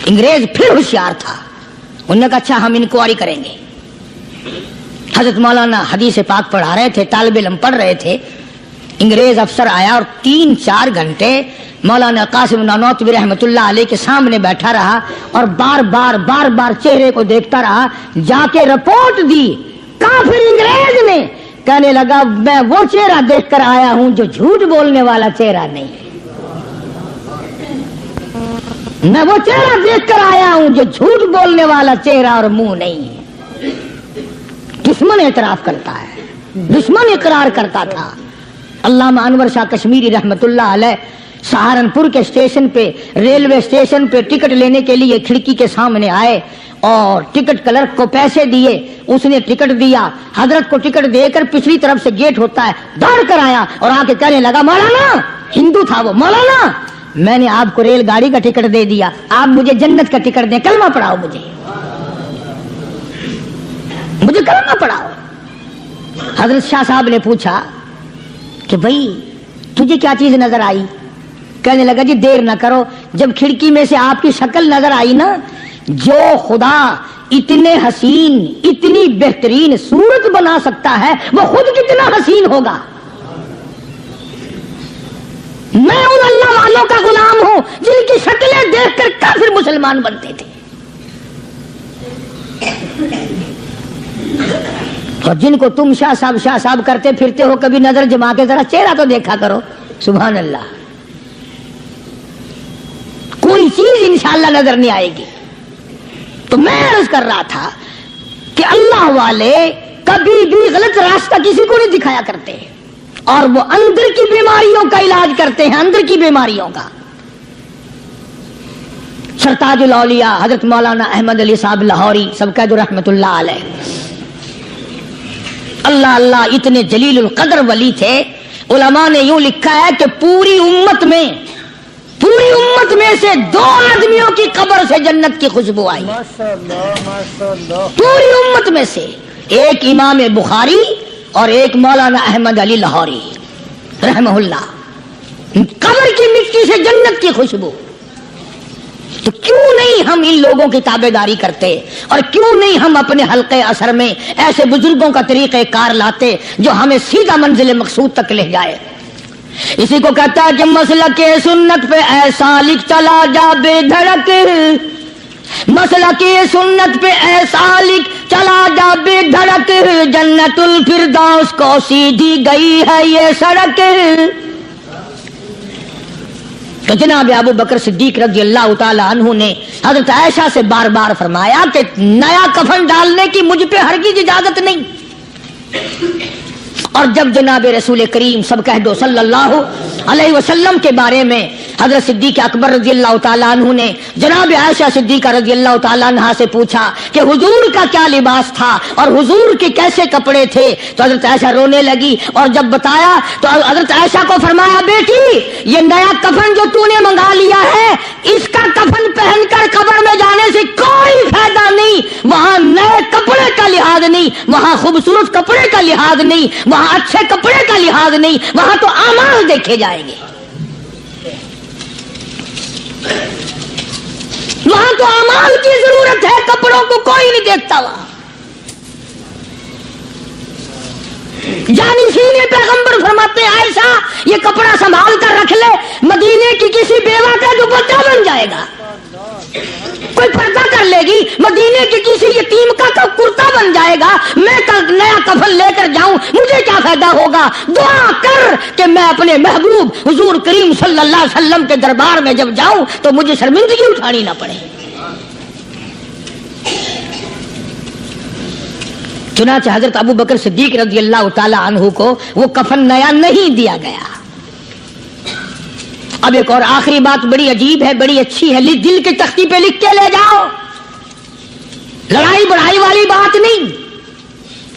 انگریز پھر ہوشیار تھا، انہوں نے کہا اچھا ہم انکوائری کریں گے۔ حضرت مولانا حدیث پاک پڑھا رہے تھے، طالب علم پڑھ رہے تھے، انگریز افسر آیا اور 3-4 گھنٹے مولانا قاسم نانوتوی رحمت اللہ علیہ کے سامنے بیٹھا رہا اور بار بار چہرے کو دیکھتا رہا، جا کے رپورٹ دی کافر انگریز نے، کہنے لگا میں وہ چہرہ دیکھ کر آیا ہوں جو جھوٹ بولنے والا چہرہ نہیں، میں وہ چہرہ دیکھ کر آیا ہوں جو جھوٹ بولنے والا چہرہ اور منہ نہیں ہے۔ دشمن اعتراف کرتا ہے، دشمن اقرار کرتا تھا۔ علامہ انور شاہ کشمیری رحمت اللہ علیہ سہارنپور کے اسٹیشن پہ، ریلوے اسٹیشن پہ ٹکٹ لینے کے لیے کھڑکی کے سامنے آئے اور ٹکٹ کلرک کو پیسے دیے، اس نے ٹکٹ دیا، حضرت کو ٹکٹ دے کر پچھلی طرف سے گیٹ ہوتا ہے، دوڑ کر آیا اور آ کے کہنے لگا مولانا، ہندو تھا وہ، مولانا میں نے آپ کو ریل گاڑی کا ٹکٹ دے دیا، آپ مجھے جنت کا ٹکٹ دیں، کلمہ پڑھاؤ، مجھے کلمہ پڑھاؤ۔ حضرت شاہ صاحب نے پوچھا کہ بھائی تجھے کیا چیز نظر آئی؟ کہنے لگا جی دیر نہ کرو، جب کھڑکی میں سے آپ کی شکل نظر آئی نا، جو خدا اتنے حسین اتنی بہترین صورت بنا سکتا ہے وہ خود کتنا حسین ہوگا۔ میں ان اللہ والوں کا غلام ہوں جن کی شکلیں دیکھ کر کافر مسلمان بنتے تھے، اور جن کو تم شاہ صاحب کرتے پھرتے ہو، کبھی نظر جما کے ذرا چہرہ تو دیکھا کرو۔ سبحان اللہ، کوئی چیز انشاءاللہ نظر نہیں آئے گی۔ تو میں عرض کر رہا تھا کہ اللہ والے کبھی بھی غلط راستہ کسی کو نہیں دکھایا کرتے، اور وہ اندر کی بیماریوں کا علاج کرتے ہیں، اندر کی بیماریوں کا۔ سرتاج الاولیاء حضرت مولانا احمد علی صاحب لاہوری سب کا جو رحمت اللہ علیہ، اللہ اللہ اتنے جلیل القدر ولی تھے، علماء نے یوں لکھا ہے کہ پوری امت میں سے 2 آدمیوں کی قبر سے جنت کی خوشبو آئی، پوری امت میں سے، ایک امام بخاری اور ایک مولانا احمد علی لاہوری رحمہ اللہ، قبر کی مٹی سے جنت کی خوشبو۔ تو کیوں نہیں ہم ان لوگوں کی تابع داری کرتے، اور کیوں نہیں ہم اپنے حلقے اثر میں ایسے بزرگوں کا طریقہ کار لاتے جو ہمیں سیدھا منزل مقصود تک لے جائے۔ اسی کو کہتا ہے کہ مسلک سنت پہ اے سالک چلا جا بے دھڑک، مسلک سنت پہ اے سالک چلا جا بے دھڑک، جنت الفردوس کو سیدھی گئی ہے یہ سڑک۔ تو جناب ابو بکر صدیق رضی اللہ تعالی عنہ نے حضرت عائشہ سے بار بار فرمایا کہ نیا کفن ڈالنے کی مجھ پہ ہرگز اجازت نہیں۔ اور جب جناب رسول کریم سب کہہ دو صلی اللہ علیہ وسلم کے بارے میں حضرت صدیق اکبر رضی اللہ تعالیٰ عنہ نے جناب عائشہ صدیقہ رضی اللہ تعالیٰ عنہ سے پوچھا کہ حضور کا کیا لباس تھا اور حضور کے کیسے کپڑے تھے، تو حضرت عائشہ رونے لگی، اور جب بتایا تو حضرت عائشہ کو فرمایا بیٹی یہ نیا کفن جو تو نے منگا لیا ہے، اس کا کفن پہن کر قبر میں جانے سے کوئی فائدہ نہیں، وہاں نئے کپڑے کا لحاظ نہیں، وہاں خوبصورت کپڑے کا لحاظ نہیں، وہاں اچھے کپڑے کا لحاظ نہیں، وہاں تو اعمال دیکھے جائیں گے، وہاں تو اعمال کی ضرورت ہے، کپڑوں کو کوئی نہیں دیکھتا وہاں۔ جانشین پیغمبر فرماتے ہیں عائشہ یہ کپڑا سنبھال کر رکھ لے، مدینے کی کسی بیوہ کا دوپٹہ بن جائے گا، کوئی پردہ کر لے گی، مدینے کی کسی یتیم کا کرتا بن جائے گا، میں نیا کفن لے کر جاؤں مجھے کیا فائدہ ہوگا؟ دعا کر کہ میں اپنے محبوب حضور کریم صلی اللہ علیہ وسلم کے دربار میں جب جاؤں تو مجھے شرمندگی اٹھانی نہ پڑے۔ چنانچہ حضرت ابو بکر صدیق رضی اللہ تعالی عنہ کو وہ کفن نیا نہیں دیا گیا۔ اب ایک اور آخری بات بڑی عجیب ہے، بڑی اچھی ہے، دل کی تختی پہ لکھ کے لے جاؤ، لڑائی بڑھائی والی بات نہیں،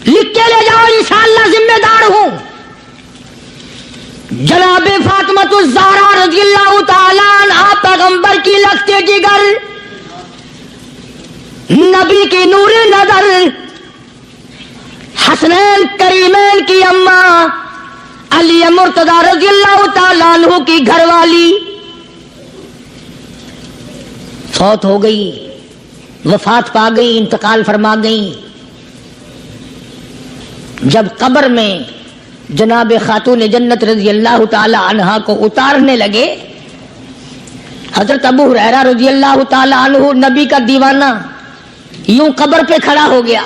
لکھ کے لے جاؤ، انشاءاللہ ذمہ دار ہوں۔ جناب فاطمہ الزہرا رضی اللہ تعالیٰ عنہ پیغمبر کی لخت جگر، نبی کی نور نظر، حسنین کریمین کی اماں علی مرتضی رضی اللہ تعالیٰ عنہ کی گھر والی فوت ہو گئی، وفات پا گئی، انتقال فرما گئی۔ جب قبر میں جناب خاتون جنت رضی اللہ تعالی عنہا کو اتارنے لگے، حضرت ابو ہریرہ رضی اللہ تعالی عنہ نبی کا دیوانہ یوں قبر پہ کھڑا ہو گیا،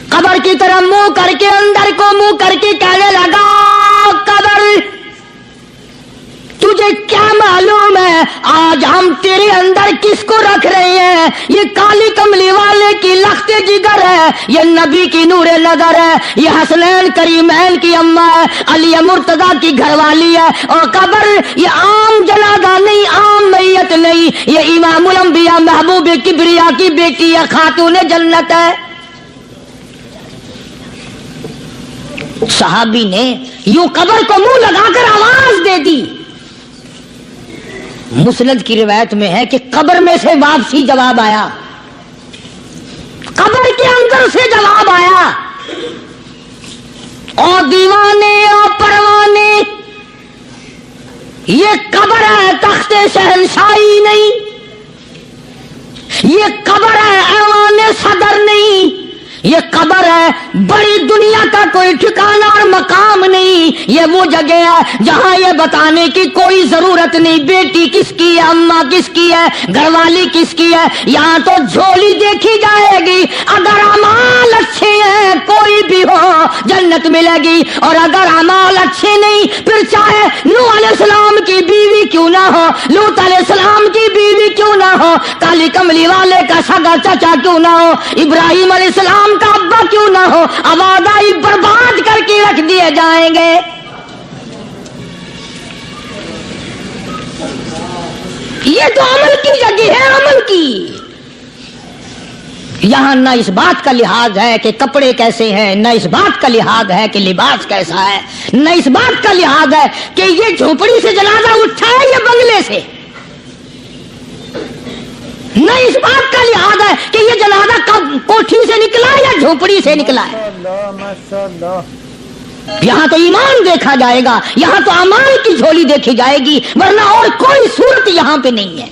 قبر کی طرح منہ کر کے اندر کو منہ کر کے کہنے لگا، قبر تجھے کیا معلوم ہے آج ہم تیرے اندر کس کو رکھ رہے ہیں؟ یہ کالی کملی والے کی لخت جگر ہے، یہ نبی کی نور نظر ہے، یہ حسنین کریمین کی اماں ہے، علی مرتضی کی گھر والی ہے، اور قبر یہ عام جنازہ نہیں، عام میت نہیں، یہ امام الانبیاء محبوب کبریا کی بیٹی ہے، خاتون جنت ہے۔ صحابی نے یوں قبر کو منہ لگا کر آواز دے دی۔ مسند کی روایت میں ہے کہ قبر میں سے واپسی جواب آیا، قبر کے اندر سے جواب آیا، اور دیوانے اور پروانے یہ قبر ہے تخت شہنشاہی نہیں، یہ قبر ہے ایوان صدر نہیں، یہ قبر ہے بڑی دنیا کا کوئی ٹھکانہ اور مقام نہیں، یہ وہ جگہ ہے جہاں یہ بتانے کی کوئی ضرورت نہیں بیٹی کس کی ہے، اماں کس کی ہے، گھر والی کس کی ہے، یہاں تو جھولی دیکھی جائے گی، اگر اعمال اچھے ہیں کوئی بھی ہو جنت ملے گی، اور اگر اعمال اچھے نہیں پھر چاہے نوح علیہ السلام کی بیوی کیوں نہ ہو، لوط علیہ السلام کی بیوی کیوں نہ ہو، کالی کملی والے کا سگا چچا کیوں نہ ہو، ابراہیم علیہ السلام کا ابا کیوں نہ ہو، آبادائی برباد کر کے رکھ دیے جائیں گے۔ یہ تو عمل کی جگہ ہے، عمل کی۔ یہاں نہ اس بات کا لحاظ ہے کہ کپڑے کیسے ہیں، نہ اس بات کا لحاظ ہے کہ لباس کیسا ہے، نہ اس بات کا لحاظ ہے کہ یہ جھونپڑی سے جنازہ اٹھا ہے یا بنگلے سے، نہ اس بات کا لحاظ ہے کہ یہ جنازہ کب کوٹھی سے نکلا یا جھونپڑی سے نکلا ہے۔ یہاں تو ایمان دیکھا جائے گا، یہاں تو اعمال کی جھولی دیکھی جائے گی، ورنہ اور کوئی صورت یہاں پہ نہیں ہے۔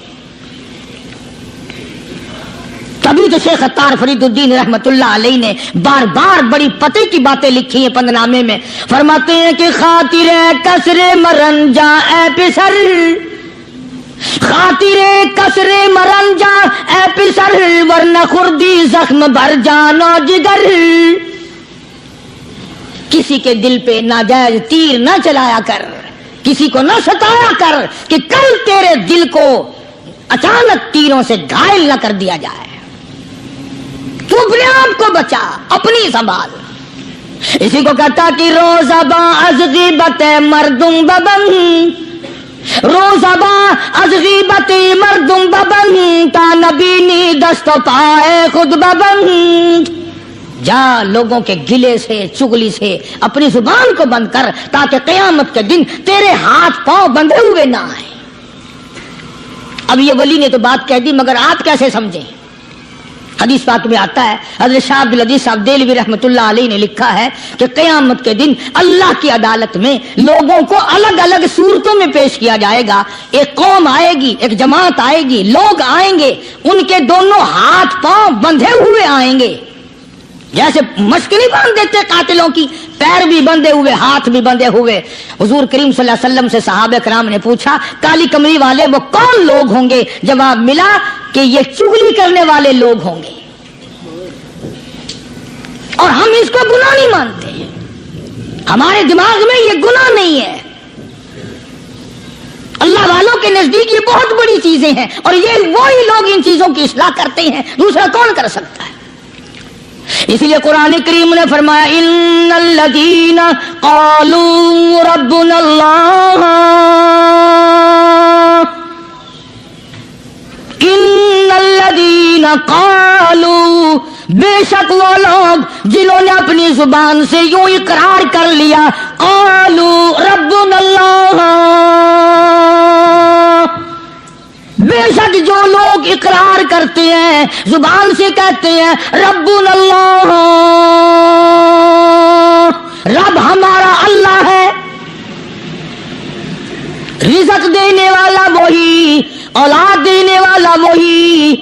تبھی تو شیخ عطار فرید الدین رحمت اللہ علیہ نے بار بار بڑی پتے کی باتیں لکھی ہیں پند نامے میں، فرماتے ہیں کہ خاطر کسر مرن جا اے پسر، خاطر کسر مرن جا اے پسر، ورنہ خردی زخم بھر جانا جگر۔ کسی کے دل پہ ناجائز تیر نہ چلایا کر، کسی کو نہ ستایا کر کہ کل تیرے دل کو اچانک تیروں سے گھائل نہ کر دیا جائے۔ تو اپنے آپ کو بچا، اپنی سنبھال۔ اسی کو کہتا کہ روزہ با از غیبت مردم ببن، روزہ با از غیبت مردم ببن، تا نبینی دست و پائے خود ببن۔ جا لوگوں کے گلے سے چگلی سے اپنی زبان کو بند کر، تاکہ قیامت کے دن تیرے ہاتھ پاؤں بندھے ہوئے نہ آئیں۔ اب یہ ولی نے تو بات کہہ دی، مگر آپ کیسے سمجھیں؟ حدیث پاک میں آتا ہے، حضرت شاہ عبدالعزیز صاحب دہلوی رحمۃ اللہ علیہ نے لکھا ہے کہ قیامت کے دن اللہ کی عدالت میں لوگوں کو الگ الگ صورتوں میں پیش کیا جائے گا۔ ایک قوم آئے گی، ایک جماعت آئے گی، لوگ آئیں گے، ان کے دونوں ہاتھ پاؤں بندھے ہوئے آئیں گے، جیسے مشک نہیں باندھ دیتے قاتلوں کی، پیر بھی بندھے ہوئے، ہاتھ بھی بندھے ہوئے۔ حضور کریم صلی اللہ علیہ وسلم سے صحابہ کرام نے پوچھا کالی کمری والے وہ کون لوگ ہوں گے؟ جواب ملا کہ یہ چغلی کرنے والے لوگ ہوں گے، اور ہم اس کو گناہ نہیں مانتے، ہمارے دماغ میں یہ گناہ نہیں ہے۔ اللہ والوں کے نزدیک یہ بہت بڑی چیزیں ہیں، اور یہ وہی لوگ ان چیزوں کی اصلاح کرتے ہیں، دوسرا کون کر سکتا ہے؟ اس لیے قرآن کریم نے فرمایا ان الذین قالوا ربنا اللہ، ان الذین قالوا، بے شک وہ لوگ جنہوں نے اپنی زبان سے یوں اقرار کر لیا، قالوا ربنا اللہ، بے شک جو لوگ اقرار کرتے ہیں، زبان سے کہتے ہیں ربنا اللہ، اب ہمارا اللہ ہے، رزق دینے والا وہی، اولاد دینے والا وہی،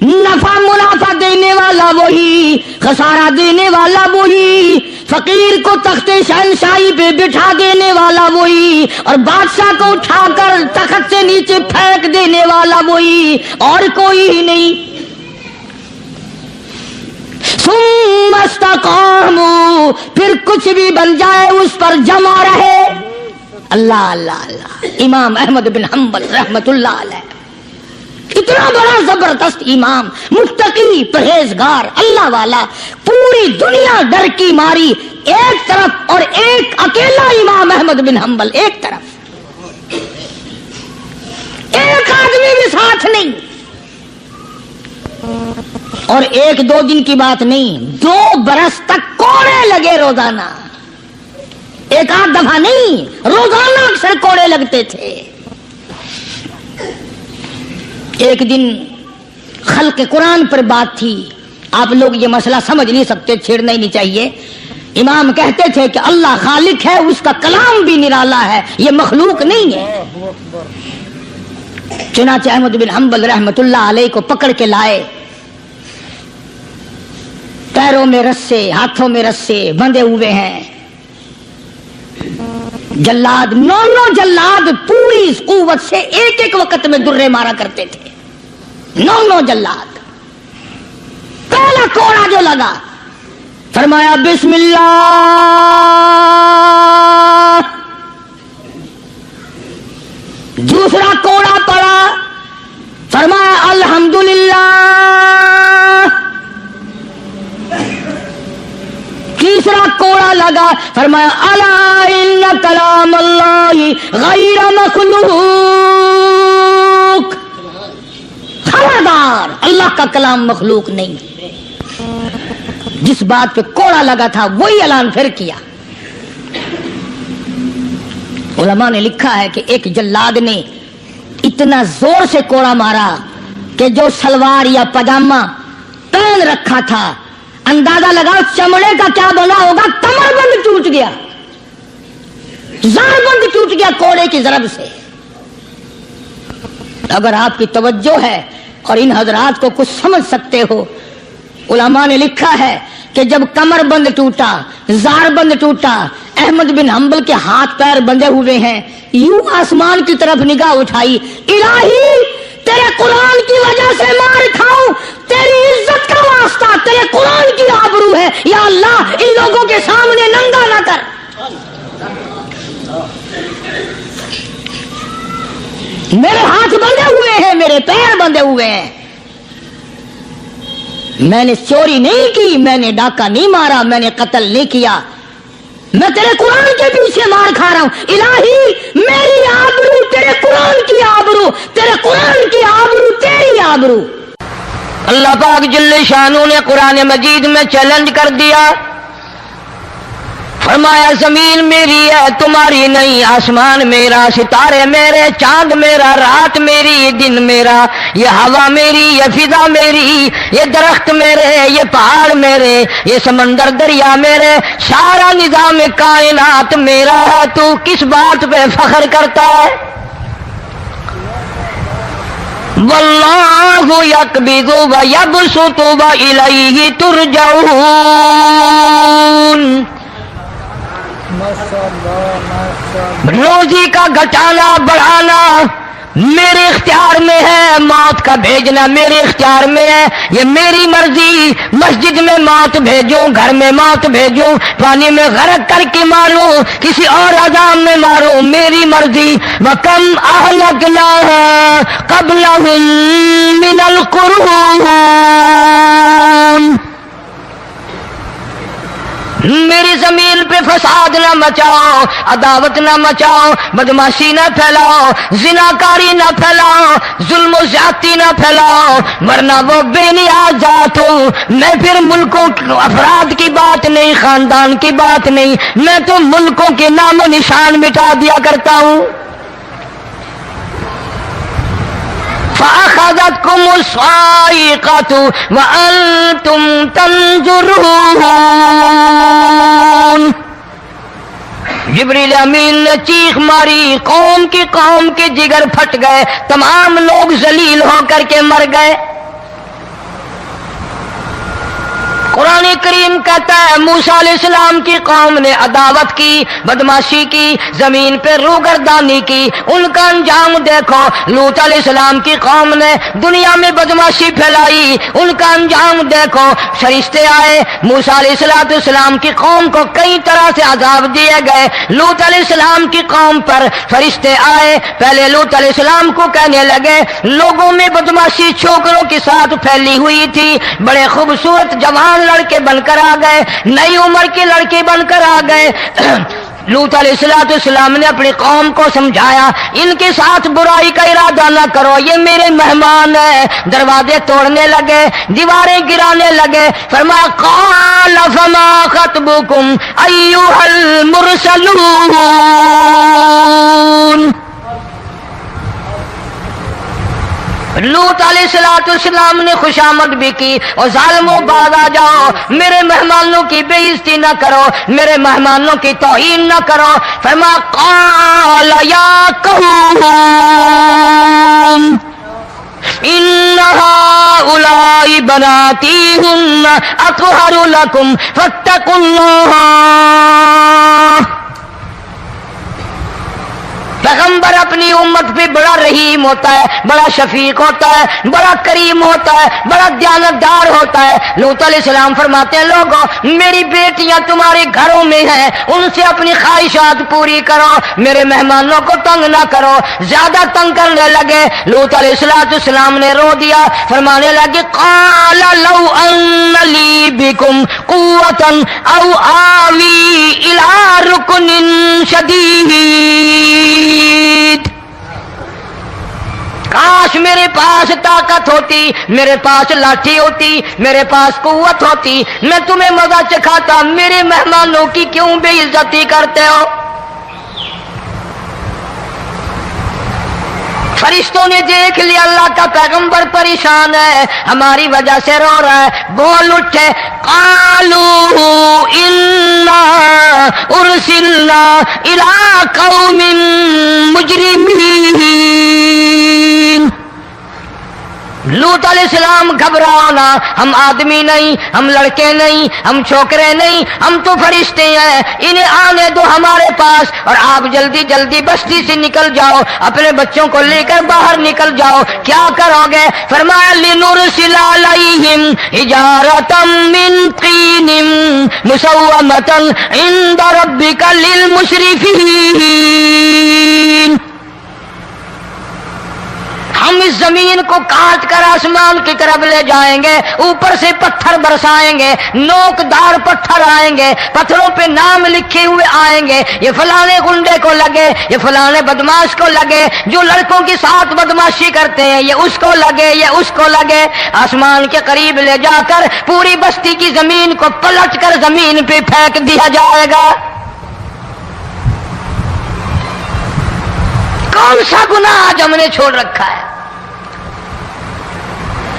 نفع منافع دینے والا وہی، خسارہ دینے والا وہی، فقیر کو تخت شہنشاہی پہ بٹھا دینے والا وہی، اور بادشاہ کو اٹھا کر تخت سے نیچے پھینک دینے والا وہی، اور کوئی ہی نہیں۔ ثم استقاموا، پھر کچھ بھی بن جائے اس پر جمع رہے۔ اللہ اللہ اللہ، امام احمد بن حنبل رحمت اللہ علیہ، اتنا بڑا زبردست امام، متقی، پرہیزگار، اللہ والا، پوری دنیا ڈر کی ماری ایک طرف، اور ایک اکیلا امام احمد بن حنبل ایک طرف، ایک آدمی بھی ساتھ نہیں، اور ایک دو دن کی بات نہیں، 2 برس تک کوڑے لگے روزانہ، ایک آدھ دفعہ نہیں، روزانہ اکثر کوڑے لگتے تھے۔ ایک دن خلق قرآن پر بات تھی، آپ لوگ یہ مسئلہ سمجھ نہیں سکتے، چھیڑنا ہی نہیں چاہیے۔ امام کہتے تھے کہ اللہ خالق ہے، اس کا کلام بھی نرالا ہے، یہ مخلوق نہیں ہے۔ چنانچہ احمد بن حنبل رحمت اللہ علیہ کو پکڑ کے لائے، پیروں میں رسے، ہاتھوں میں رسے بندھے ہوئے ہیں، جلاد، 9 جلاد پوری قوت سے ایک ایک وقت میں درے مارا کرتے تھے، 9 جلاد۔ پہلا کوڑا جو لگا، فرمایا بسم اللہ، دوسرا کوڑا پڑا، فرمایا الحمدللہ، تیسرا کوڑا لگا، فرمایا الا ان کلام اللہ غیر مخلوق، خبردار، اللہ کا کلام مخلوق نہیں۔ جس بات پہ کوڑا لگا تھا وہی اعلان پھر کیا۔ علماء نے لکھا ہے کہ ایک جلاد نے اتنا زور سے کوڑا مارا کہ جو سلوار یا پاجامہ پہن رکھا تھا، اندازہ لگاؤ چمڑے کا کیا بنا ہوگا، کمر بند ٹوٹ گیا، زار بند ٹوٹ گیا کوڑے کی ضرب سے۔ اگر آپ کی توجہ ہے اور ان حضرات کو کچھ سمجھ سکتے ہو، علماء نے لکھا ہے کہ جب کمر بند ٹوٹا، زار بند ٹوٹا، احمد بن حنبل کے ہاتھ پیر بندھے ہوئے ہیں، یوں آسمان کی طرف نگاہ اٹھائی، الہی تیرے قرآن کی وجہ سے مار کھاؤں، تیری عزت کا واسطہ، تیرے قرآن کی آبرو ہے، یا اللہ ان لوگوں کے سامنے ننگا نہ کر۔ میرے ہاتھ بندھے ہوئے ہیں، میرے پیر بندھے ہوئے ہیں، میں نے چوری نہیں کی، میں نے ڈاکہ نہیں مارا، میں نے قتل نہیں کیا، میں تیرے قرآن کے پیچھے مار کھا رہا ہوں، الہی میری آبرو تیرے قرآن کی آبرو، تیرے قرآن کی آبرو تیری آبرو۔ اللہ پاک جل شانہ نے قرآن مجید میں چیلنج کر دیا، فرمایا زمین میری ہے تمہاری نہیں، آسمان میرا، ستارے میرے، چاند میرا، رات میری، دن میرا، یہ ہوا میری، یہ فضا میری، یہ درخت میرے، یہ پہاڑ میرے، یہ سمندر دریا میرے، سارا نظام کائنات میرا ہے، تو کس بات پہ فخر کرتا ہے؟ واللہ یقبض ویبسط والیہ ترجعون۔ روزی کا گھٹانا بڑھانا میرے اختیار میں ہے، موت کا بھیجنا میرے اختیار میں ہے، یہ میری مرضی، مسجد میں موت بھیجوں، گھر میں موت بھیجوں، پانی میں غرق کر کے ماروں، کسی اور عذاب میں ماروں، میری مرضی۔ وَكَمْ أَهْلَكْنَا قَبْلَهُم مِّنَ الْقُرُونِ، میری زمین پہ فساد نہ مچاؤ، عداوت نہ مچاؤ، بدماشی نہ پھیلاؤ، زناکاری نہ پھیلاؤ، ظلم و زیادتی نہ پھیلاؤ، ورنہ وہ بے نیاز ذات ہوں۔ میں پھر ملکوں افراد کی بات نہیں، خاندان کی بات نہیں، میں تو ملکوں کے نام و نشان مٹا دیا کرتا ہوں۔ فَأَخَذَتْكُمُ الصَّاعِقَةُ وَأَنْتُمْ تَنْظُرُونَ۔ جبریل امین نے چیخ ماری، قوم کے جگر پھٹ گئے، تمام لوگ ذلیل ہو کر کے مر گئے۔ قرآن کریم کہتا ہے موسیٰ علیہ السلام کی قوم نے عداوت کی، بدماشی کی، زمین پہ روگردانی کی، ان کا انجام دیکھو۔ لوط علیہ السلام کی قوم نے دنیا میں بدماشی پھیلائی، ان کا انجام دیکھو۔ فرشتے آئے، موسیٰ علیہ السلام کی قوم کو کئی طرح سے عذاب دیے گئے۔ لوط علیہ السلام کی قوم پر فرشتے آئے، پہلے لوط علیہ السلام کو کہنے لگے لوگوں میں بدماشی چھوکروں کے ساتھ پھیلی ہوئی تھی، بڑے خوبصورت جوان لڑکے بن کر آ گئے، نئی عمر کے لڑکے بن کر آ گئے۔ لوط علیہ السلام نے اپنی قوم کو سمجھایا ان کے ساتھ برائی کا ارادہ نہ کرو، یہ میرے مہمان ہیں۔ دروازے توڑنے لگے، دیواریں گرانے لگے، فرمایا قال فما خطبکم ایھا المرسلون۔ لوط علیہ السلام نے خوشامد بھی کی، اور ظالموں باز آ جاؤ، میرے مہمانوں کی بے عزتی نہ کرو، میرے مہمانوں کی توہین نہ کرو۔ فرمایا قال یا قوم ان هؤلاء بناتی ہن اطہر لکم فاتقوا اللہ۔ پیغمبر اپنی امت پہ بڑا رحیم ہوتا ہے، بڑا شفیق ہوتا ہے، بڑا کریم ہوتا ہے، بڑا دیانتدار ہوتا ہے۔ لوط علیہ السلام فرماتے ہیں لوگوں میری بیٹیاں تمہارے گھروں میں ہیں، ان سے اپنی خواہشات پوری کرو، میرے مہمانوں کو تنگ نہ کرو۔ زیادہ تنگ کرنے لگے، لوط علیہ السلام نے رو دیا، فرمانے لگے قال لو ان لی بکم قوۃ او آوی الی رکن شدید۔ کاش میرے پاس طاقت ہوتی، میرے پاس لاٹھی ہوتی، میرے پاس قوت ہوتی، میں تمہیں مزہ چکھاتا، میرے مہمانوں کی کیوں بے عزتی کرتے ہو؟ فرشتوں نے دیکھ لیا اللہ کا پیغمبر پریشان ہے، ہماری وجہ سے رو رہا ہے، بول اٹھے قالوا انا ارسلنا الی قوم مجرمین۔ لوط علیہ السلام گھبراؤ نہ، ہم آدمی نہیں، ہم لڑکے نہیں، ہم چھوکرے نہیں، ہم تو فرشتے ہیں، انہیں آنے دو ہمارے پاس، اور آپ جلدی جلدی بستی سے نکل جاؤ، اپنے بچوں کو لے کر باہر نکل جاؤ۔ کیا کرو گے؟ فرمایا لنرسل علیہم حجارۃ من طین مسومۃ عند ربک للمسرفین۔ ہم اس زمین کو کاٹ کر آسمان کی طرف لے جائیں گے، اوپر سے پتھر برسائیں گے، نوکدار پتھر آئیں گے، پتھروں پہ نام لکھے ہوئے آئیں گے، یہ فلانے گنڈے کو لگے، یہ فلانے بدماش کو لگے، جو لڑکوں کے ساتھ بدماشی کرتے ہیں یہ اس کو لگے، یہ اس کو لگے۔ آسمان کے قریب لے جا کر پوری بستی کی زمین کو پلٹ کر زمین پہ پھینک دیا جائے گا۔ کون سا گناہ آج ہم نے چھوڑ رکھا ہے؟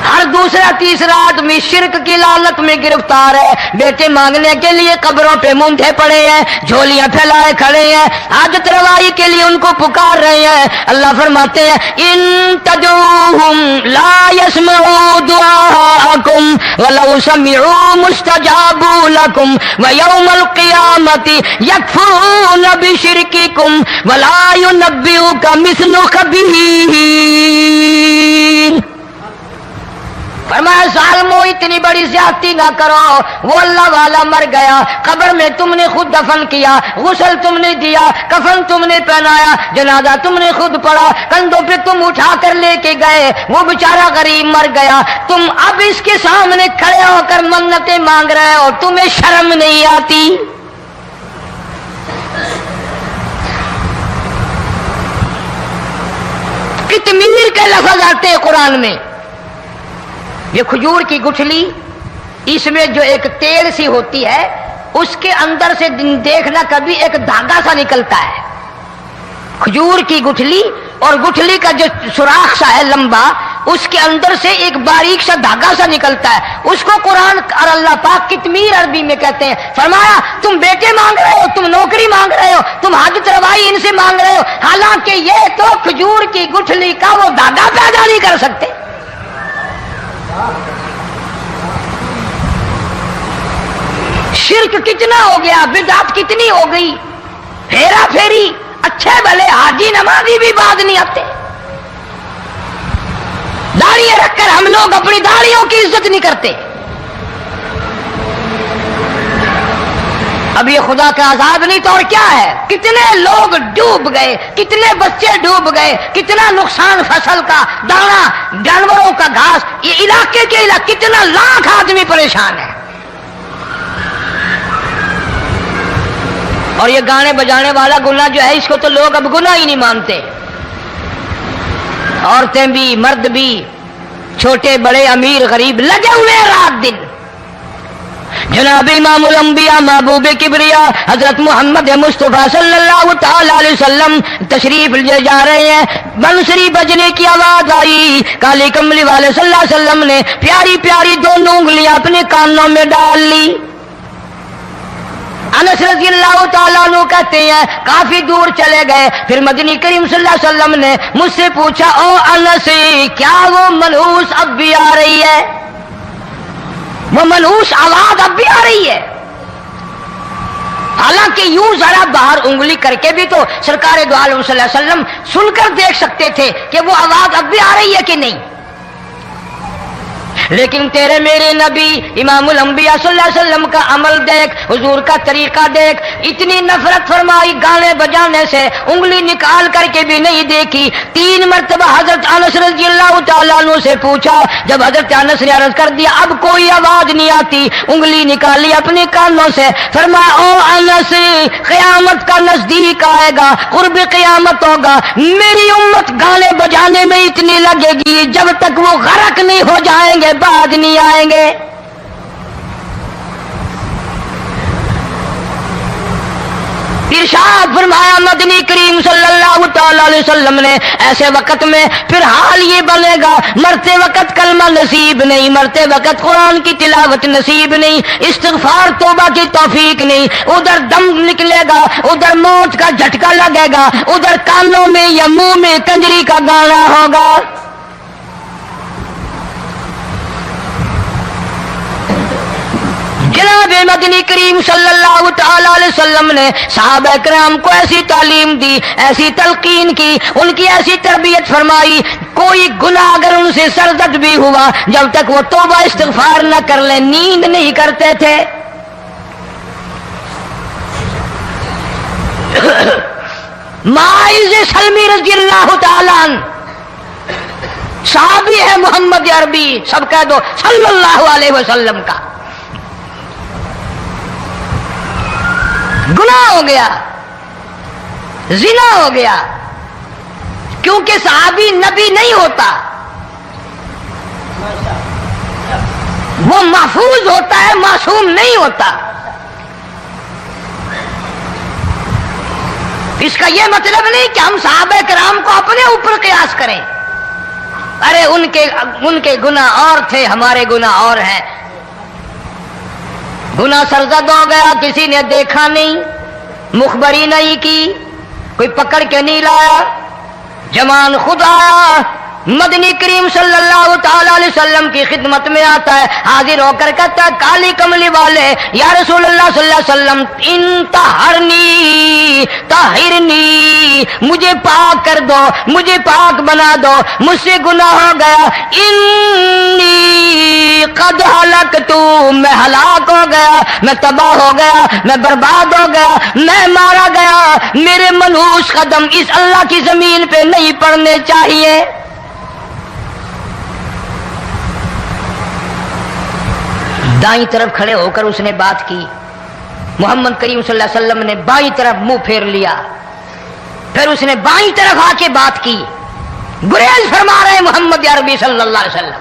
ہر دوسرا تیسرا آدمی شرک کی لعنت میں گرفتار ہے، بیٹے مانگنے کے لیے قبروں پہ مونڈے پڑے ہیں، جھولیاں پھیلائے کھڑے ہیں، حاجت روائی کے لیے ان کو پکار رہے ہیں۔ اللہ فرماتے ہیں ان تدعوہم لا يسمعوا دعاءکم ولو سمعوا مستجابوا لکم ویوم القیامت یکفرون بشرککم ولا ینبئک مثل خبیر۔ فرمایا ظالموں اتنی بڑی زیادتی نہ کرو، وہ اللہ والا مر گیا، قبر میں تم نے خود دفن کیا، غسل تم نے دیا، کفن تم نے پہنایا، جنازہ تم نے خود پڑھا، کندھوں پہ تم اٹھا کر لے کے گئے، وہ بیچارہ غریب مر گیا، تم اب اس کے سامنے کھڑے ہو کر منتیں مانگ رہے ہو، تمہیں شرم نہیں آتی؟ کتمیر کے لفظ آتے ہیں قرآن میں۔ یہ کھجور کی گٹھلی، اس میں جو ایک تیل سی ہوتی ہے، اس کے اندر سے دیکھنا کبھی ایک دھاگا سا نکلتا ہے۔ کھجور کی گٹھلی، اور گٹھلی کا جو سوراخ سا ہے لمبا، اس کے اندر سے ایک باریک سا دھاگا سا نکلتا ہے، اس کو قرآن اور اللہ پاک کتمیر عربی میں کہتے ہیں۔ فرمایا تم بیٹے مانگ رہے ہو، تم نوکری مانگ رہے ہو، تم حج تروائی ان سے مانگ رہے ہو، حالانکہ یہ تو کھجور کی گٹھلی کا وہ دھاگا پیدا نہیں کر سکتے۔ شرک کتنا ہو گیا، بدعت کتنی ہو گئی، پھیرا پھیری، اچھے بھلے حاجی نمازی بھی بعد نہیں آتے۔ داڑھی رکھ کر ہم لوگ اپنی داڑھیوں کی عزت نہیں کرتے۔ اب یہ خدا کا عذاب نہیں تو اور کیا ہے؟ کتنے لوگ ڈوب گئے، کتنے بچے ڈوب گئے، کتنا نقصان فصل کا، دانا، جانوروں کا گھاس، یہ علاقے کے علاقے کتنا لاکھ آدمی پریشان ہے۔ اور یہ گانے بجانے والا گناہ جو ہے اس کو تو لوگ اب گناہ ہی نہیں مانتے، عورتیں بھی مرد بھی، چھوٹے بڑے امیر غریب لگے ہوئے رات دن۔ جناب امام الانبیاء محبوب کبریا حضرت محمد مصطفیٰ صلی اللہ تعالی علیہ وسلم تشریف لے جا رہے ہیں، بنسری بجنے کی آواز آئی، کالی کملی والے صلی اللہ علیہ وسلم نے پیاری پیاری دونوں انگلیاں اپنے کانوں میں ڈال لی۔ انس رضی اللہ تعالیٰ عنہ کہتے ہیں کافی دور چلے گئے، پھر مدنی کریم صلی اللہ علیہ وسلم نے مجھ سے پوچھا، او انس کیا وہ منحوس اب بھی آ رہی ہے؟ وہ منحوس آواز اب بھی آ رہی ہے؟ حالانکہ یوں ذرا باہر انگلی کر کے بھی تو سرکار دو عالم صلی اللہ علیہ وسلم سن کر دیکھ سکتے تھے کہ وہ آواز اب بھی آ رہی ہے کہ نہیں۔ لیکن تیرے میرے نبی امام الانبیاء صلی اللہ علیہ وسلم کا عمل دیکھ، حضور کا طریقہ دیکھ، اتنی نفرت فرمائی گانے بجانے سے، انگلی نکال کر کے بھی نہیں دیکھی۔ 3 مرتبہ حضرت انس رضی اللہ تعالیٰ عنہ سے پوچھا، جب حضرت انس نے عرض کر دیا اب کوئی آواز نہیں آتی، انگلی نکالی اپنے کانوں سے، فرمایا او انس قیامت کا نزدیک آئے گا، قرب قیامت ہوگا، میری امت گانے بجانے میں اتنی لگے گی جب تک وہ غرق نہیں ہو جائیں گے بعد نہیں آئیں گے۔ ارشاد فرمایا مدنی کریم صلی اللہ تعالی علیہ وسلم نے ایسے وقت میں پھر حال یہ بنے گا، مرتے وقت کلمہ نصیب نہیں، مرتے وقت قرآن کی تلاوت نصیب نہیں، استغفار توبہ کی توفیق نہیں، ادھر دم نکلے گا، ادھر موت کا جھٹکا لگے گا، ادھر کانوں میں یا منہ میں کنجری کا گانا ہوگا۔ جناب مدنی کریم صلی اللہ تعالی علیہ وسلم نے صحابہ کرام کو ایسی تعلیم دی، ایسی تلقین کی، ان کی ایسی تربیت فرمائی، کوئی گناہ اگر ان سے سرزد بھی ہوا جب تک وہ توبہ استغفار نہ کر لیں نیند نہیں کرتے تھے۔ معاذ سلمی رضی اللہ تعالی عنہ صحابی ہے محمد عربی، سب کہہ دو صلی اللہ علیہ وسلم کا، گناہ ہو گیا، زنا ہو گیا، کیونکہ صحابی نبی نہیں ہوتا، وہ محفوظ ہوتا ہے، معصوم نہیں ہوتا۔ اس کا یہ مطلب نہیں کہ ہم صحابہ کرام کو اپنے اوپر قیاس کریں، ارے ان کے گناہ اور تھے، ہمارے گناہ اور ہیں۔ گناہ سرزد ہو گیا، کسی نے دیکھا نہیں، مخبری نہیں کی، کوئی پکڑ کے نہیں لایا، جمان خود آیا، مدنی کریم صلی اللہ تعالی علیہ وسلم کی خدمت میں آتا ہے، حاضر ہو کر کہتا ہے کالی کملی والے یا رسول اللہ صلی اللہ علیہ وسلم انتہرنی طہرنی، مجھے پاک کر دو، مجھے پاک بنا دو، مجھ سے گناہ ہو گیا، انی قد ہلکت، میں ہلاک ہو گیا، میں تباہ ہو گیا، میں برباد ہو گیا، میں مارا گیا، میرے منحوس قدم اس اللہ کی زمین پہ نہیں پڑنے چاہیے۔ دائیں طرف کھڑے ہو کر اس نے بات کی، محمد کریم صلی اللہ علیہ وسلم نے بائیں طرف منہ پھیر لیا، پھر اس نے بائیں طرف آ کے بات کی، گریز فرما رہے محمد عربی صلی اللہ علیہ وسلم،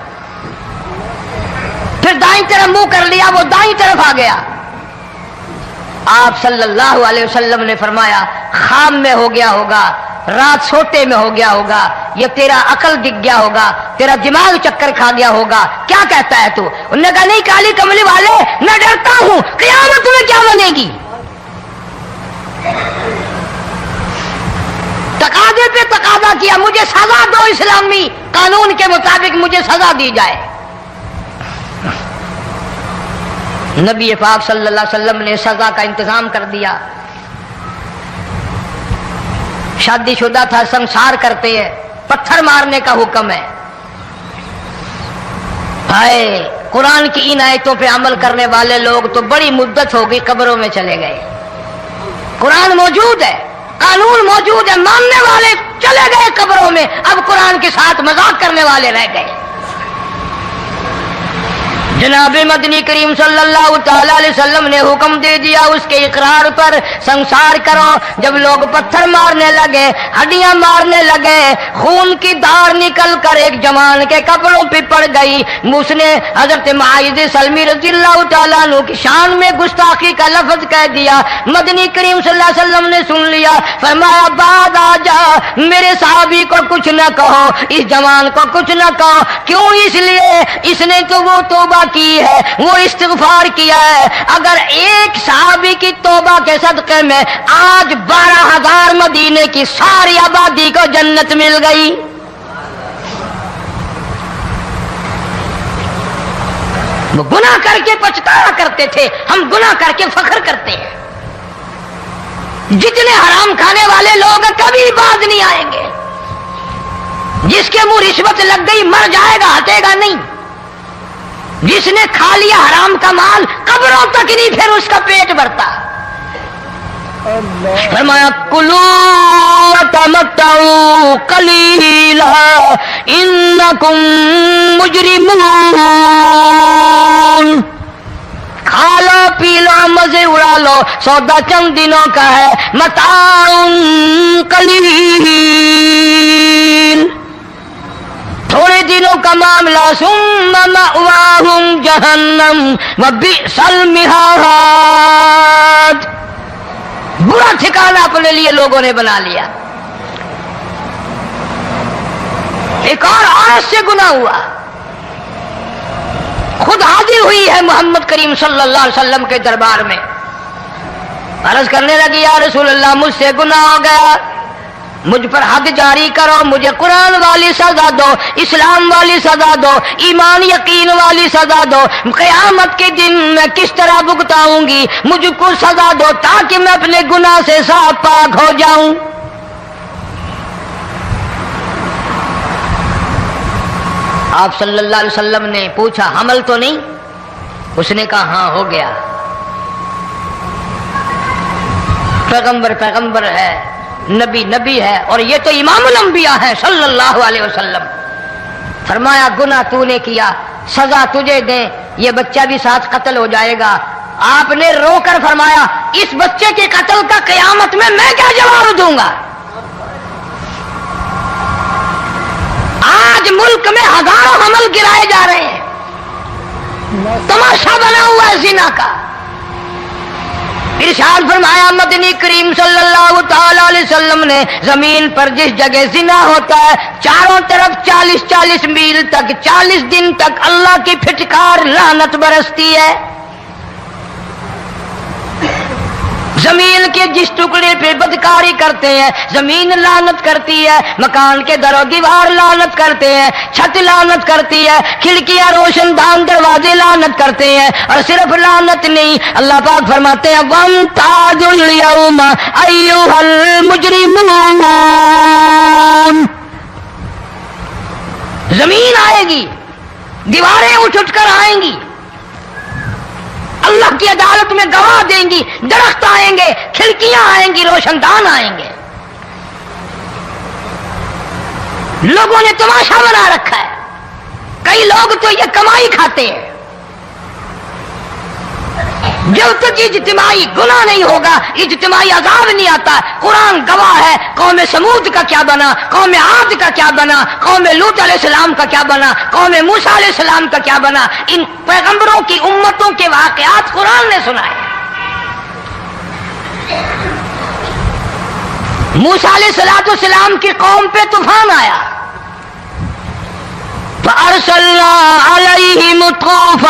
پھر دائیں طرف منہ کر لیا، وہ دائیں طرف آ گیا۔ آپ صلی اللہ علیہ وسلم نے فرمایا خواب میں ہو گیا ہوگا، رات سوتے میں ہو گیا ہوگا، یہ تیرا عقل دکھ گیا ہوگا، تیرا دماغ چکر کھا گیا ہوگا، کیا کہتا ہے تو؟ انہوں نے کہا نہیں کالی کملی والے، میں ڈرتا ہوں قیامت میں کیا بنے گی؟ تقاضے پہ تقاضا کیا، مجھے سزا دو، اسلامی قانون کے مطابق مجھے سزا دی جائے۔ نبی پاک صلی اللہ علیہ وسلم نے سزا کا انتظام کر دیا۔ شادی شدہ تھا، سنسار کرتے ہیں، پتھر مارنے کا حکم ہے۔ ہائے قرآن کی ان آیتوں پہ عمل کرنے والے لوگ تو بڑی مدت ہو گئی قبروں میں چلے گئے۔ قرآن موجود ہے، قانون موجود ہے، ماننے والے چلے گئے قبروں میں، اب قرآن کے ساتھ مذاق کرنے والے رہ گئے۔ جناب مدنی کریم صلی اللہ تعالی علیہ وسلم نے حکم دے دیا اس کے اقرار پر سنسار کرو۔ جب لوگ پتھر مارنے لگے، ہڈیاں مارنے لگے، خون کی دھار نکل کر ایک جوان کے کپڑوں پہ پڑ گئی، اس نے حضرت معاذ سلمی رضی اللہ تعالیٰ عنہ کی شان میں گستاخی کا لفظ کہہ دیا۔ مدنی کریم صلی اللہ علیہ وسلم نے سن لیا، فرمایا بعد آ جا، میرے صحابی کو کچھ نہ کہو، اس جوان کو کچھ نہ کہو۔ کیوں؟ اس لیے اس نے تو وہ توبہ کی ہے، وہ استغفار کیا ہے۔ اگر ایک صحابی کی توبہ کے صدقے میں آج 12,000 مدینے کی ساری آبادی کو جنت مل گئی۔ وہ گناہ کر کے پچھتایا کرتے تھے، ہم گناہ کر کے فخر کرتے ہیں۔ جتنے حرام کھانے والے لوگ کبھی باز نہیں آئیں گے۔ جس کے منہ رشوت لگ گئی مر جائے گا، ہٹے گا نہیں۔ جس نے کھا لیا حرام کا مال قبروں تک نہیں پھر اس کا پیٹ بھرتا۔ فرمایا کلو تمتعوا قلیلا انکم مجرمون، کھا لو پی لو مزے اڑا لو، سودا چند دنوں کا ہے، متاع قلیل، تھوڑے دنوں کا معاملہ، ثم مأواہم جہنم وبئس المہاد، برا ٹھکانہ اپنے لیے لوگوں نے بنا لیا۔ ایک اور عورت سے گناہ ہوا، خود حاضر ہوئی ہے محمد کریم صلی اللہ علیہ وسلم کے دربار میں، عرض کرنے لگی یا رسول اللہ مجھ سے گناہ ہو گیا، مجھ پر حد جاری کرو، مجھے قرآن والی سزا دو، اسلام والی سزا دو، ایمان یقین والی سزا دو، قیامت کے دن میں کس طرح بھگتاؤں گی، مجھ کو سزا دو تاکہ میں اپنے گناہ سے صاف پاک ہو جاؤں۔ آپ صلی اللہ علیہ وسلم نے پوچھا حمل تو نہیں؟ اس نے کہا ہاں ہو گیا۔ پیغمبر ہے، نبی ہے، اور یہ تو امام الانبیاء ہے صلی اللہ علیہ وسلم۔ فرمایا گناہ تو نے کیا، سزا تجھے دیں، یہ بچہ بھی ساتھ قتل ہو جائے گا۔ آپ نے رو کر فرمایا اس بچے کے قتل کا قیامت میں کیا جواب دوں گا؟ آج ملک میں ہزاروں حمل گرائے جا رہے ہیں، تماشا بنا ہوا ہے زنا کا۔ ارشاد فرمایا مدنی کریم صلی اللہ تعالی علیہ وسلم نے زمین پر جس جگہ زنا ہوتا ہے چاروں طرف 40 میل تک 40 دن تک اللہ کی پھٹکار لعنت برستی ہے۔ زمین کے جس ٹکڑے پہ بدکاری کرتے ہیں زمین لعنت کرتی ہے، مکان کے در و دیوار لعنت کرتے ہیں، چھت لعنت کرتی ہے، کھڑکیاں روشن دان دروازے لعنت کرتے ہیں، اور صرف لعنت نہیں، اللہ پاک فرماتے ہیں وَامْتَازُوا الْيَوْمَ أَيُّهَا الْمُجْرِمُونَ، زمین آئے گی، دیواریں اٹھ کر آئیں گی، اللہ کی عدالت میں گواہ دیں گی، درخت آئیں گے، کھڑکیاں آئیں گی، روشن دان آئیں گے۔ لوگوں نے تماشا بنا رکھا ہے، کئی لوگ تو یہ کمائی کھاتے ہیں۔ جب تک اجتماعی گناہ نہیں ہوگا اجتماعی عذاب نہیں آتا۔ قرآن گواہ ہے، قوم سمود کا کیا بنا، قوم عاد کا کیا بنا، قوم لوط علیہ السلام کا کیا بنا، قوم موسیٰ علیہ السلام کا کیا بنا۔ ان پیغمبروں کی امتوں کے واقعات قرآن نے سنائے۔ موسیٰ علیہ السلام کی قوم پہ طوفان آیا، فَأَرْسَلْنَا عَلَيْهِمُ الطُّوفَانَ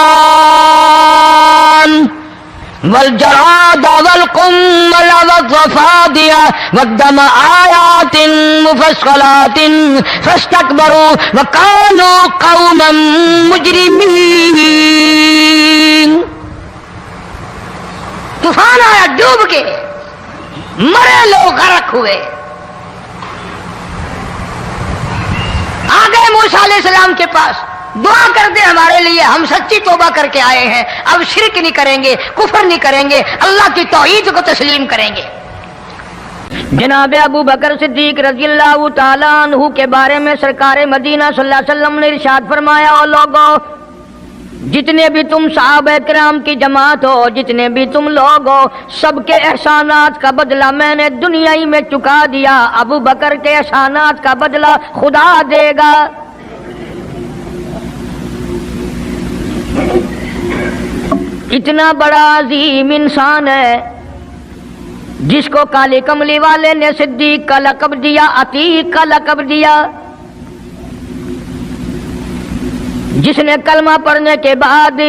وَالْجَرَادَ وَالْقُمَّلَ وَالضَّفَادِعَ وَالدَّمَ آيَاتٍ مُفَصَّلَاتٍ فَاسْتَكْبَرُوا وَكَانُوا قَوْمًا مُجْرِمِينَ۔ طوفان آیا، ڈوب کے مرے لوگ، غرق ہوئے۔ آ گئے موسیٰ علیہ السلام کے پاس، دعا کر دے ہمارے لیے، ہم سچی توبہ کر کے آئے ہیں، اب شرک نہیں کریں گے، کفر نہیں کریں گے، اللہ کی توحید کو تسلیم کریں گے۔ جناب ابو بکر صدیق رضی اللہ تعالیٰ عنہ کے بارے میں سرکار مدینہ صلی اللہ علیہ وسلم نے ارشاد فرمایا، او لوگو، جتنے بھی تم صحابہ کرام کی جماعت ہو، جتنے بھی تم لوگ ہو، سب کے احسانات کا بدلہ میں نے دنیا ہی میں چکا دیا، ابو بکر کے احسانات کا بدلہ خدا دے گا۔ اتنا بڑا عظیم انسان ہے جس کو کالی کملی والے نے صدیق کا لقب دیا، عتیق کا لقب دیا، جس نے کلمہ پڑھنے کے بعد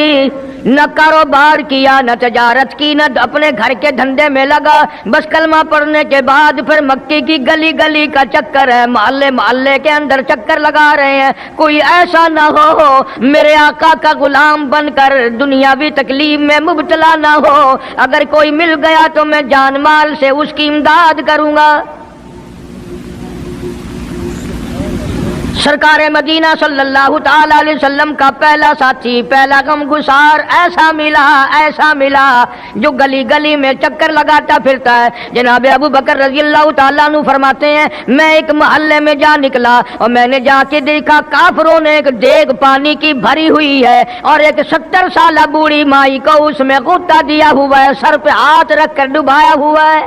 نہ کاروبار کیا، نہ تجارت کی، نہ اپنے گھر کے دھندے میں لگا، بس کلمہ پڑھنے کے بعد پھر مکے کی گلی گلی کا چکر ہے، محلے محلے کے اندر چکر لگا رہے ہیں۔ کوئی ایسا نہ ہو میرے آقا کا غلام بن کر دنیاوی تکلیف میں مبتلا نہ ہو، اگر کوئی مل گیا تو میں جان مال سے اس کی امداد کروں گا۔ سرکار مدینہ صلی اللہ تعالی علیہ وسلم کا پہلا ساتھی، پہلا غم گسار ایسا ملا جو گلی گلی میں چکر لگاتا پھرتا ہے۔ جناب ابو بکر رضی اللہ تعالیٰ عنہ فرماتے ہیں، میں ایک محلے میں جا نکلا اور میں نے جا کے دیکھا کافروں نے ایک دیگ پانی کی بھری ہوئی ہے اور ایک 70 سالہ بوڑھی مائی کو اس میں غوطہ دیا ہوا ہے، سر پہ ہاتھ رکھ کر ڈبایا ہوا ہے۔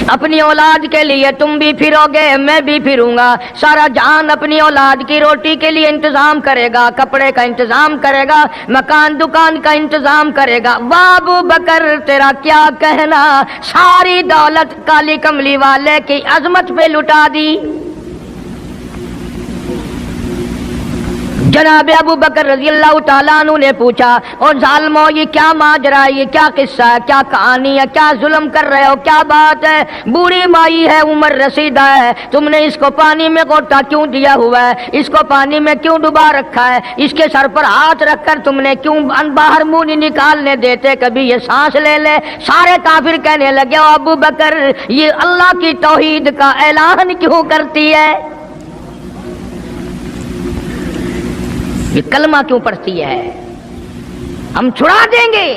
اپنی اولاد کے لیے تم بھی پھرو گے، میں بھی پھروں گا، سارا جہان اپنی اولاد کی روٹی کے لیے انتظام کرے گا، کپڑے کا انتظام کرے گا، مکان دکان کا انتظام کرے گا۔ واہ ابو بکر تیرا کیا کہنا، ساری دولت کالی کملی والے کی عظمت پہ لٹا دی۔ جناب ابو بکر رضی اللہ تعالیٰ عنہ نے پوچھا، اور ظالمو یہ کیا ماجرا ہے، یہ کیا قصہ ہے، کیا کہانی ہے، کیا ظلم کر رہے ہو، کیا بات ہے؟ بوڑھی مائی ہے، عمر رسیدہ ہے، تم نے اس کو پانی میں غوطہ کیوں دیا ہوا ہے، اس کو پانی میں کیوں ڈبا رکھا ہے، اس کے سر پر ہاتھ رکھ کر تم نے کیوں باہر منہ نہیں نکالنے دیتے، کبھی یہ سانس لے لے۔ سارے کافر کہنے لگے، او ابو بکر یہ اللہ کی توحید کا اعلان کیوں کرتی ہے، یہ کلمہ کیوں پڑھتی ہے، ہم چھڑا دیں گے۔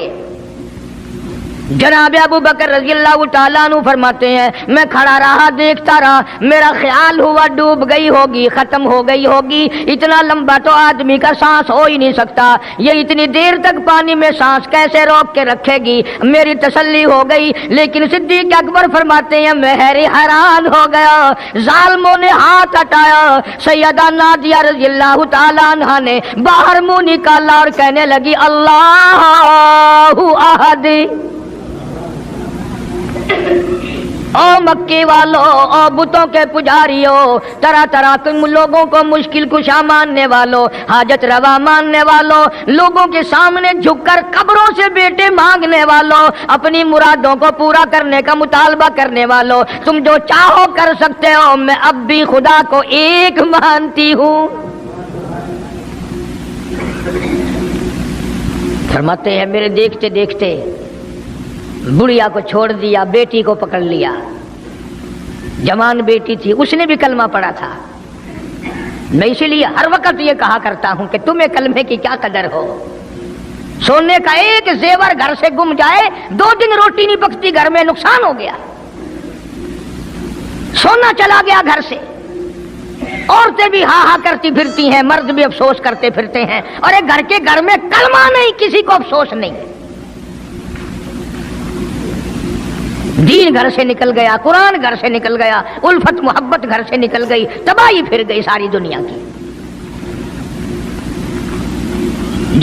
جناب ابو بکر رضی اللہ تعالیٰ عنہ فرماتے ہیں، میں کھڑا رہا، دیکھتا رہا، میرا خیال ہوا ڈوب گئی ہوگی، ختم ہو گئی ہوگی، اتنا لمبا تو آدمی کا سانس ہو ہی نہیں سکتا، یہ اتنی دیر تک پانی میں سانس کیسے روک کے رکھے گی، میری تسلی ہو گئی۔ لیکن صدیق اکبر فرماتے ہیں، میں حیران ہو گیا، ظالموں نے ہاتھ ہٹایا، سیدہ نادیہ رضی اللہ تعالیٰ عنہا نے باہر منہ نکالا اور کہنے لگی، اللہ احد۔ او مکی والو، او بتوں کے پجاریوں، طرح طرح کے لوگوں کو مشکل کشا ماننے والوں، حاجت روا ماننے والوں، لوگوں کے سامنے جھک کر قبروں سے بیٹے مانگنے والوں، اپنی مرادوں کو پورا کرنے کا مطالبہ کرنے والوں، تم جو چاہو کر سکتے ہو، میں اب بھی خدا کو ایک مانتی ہوں۔ فرماتے ہیں میرے دیکھتے دیکھتے بڑھیا کو چھوڑ دیا، بیٹی کو پکڑ لیا، جوان بیٹی تھی، اس نے بھی کلمہ پڑھا تھا۔ میں اسی لیے ہر وقت یہ کہا کرتا ہوں کہ تمہیں کلمے کی کیا قدر ہو، سونے کا ایک زیور گھر سے گم جائے، 2 دن روٹی نہیں پکتی، گھر میں نقصان ہو گیا، سونا چلا گیا گھر سے، عورتیں بھی ہاں ہاں کرتی پھرتی ہیں، مرد بھی افسوس کرتے پھرتے ہیں، اور ایک گھر میں کلمہ نہیں، کسی کو افسوس نہیں، دین گھر سے نکل گیا، قرآن گھر سے نکل گیا، الفت محبت گھر سے نکل گئی، تباہی پھر گئی ساری دنیا کی۔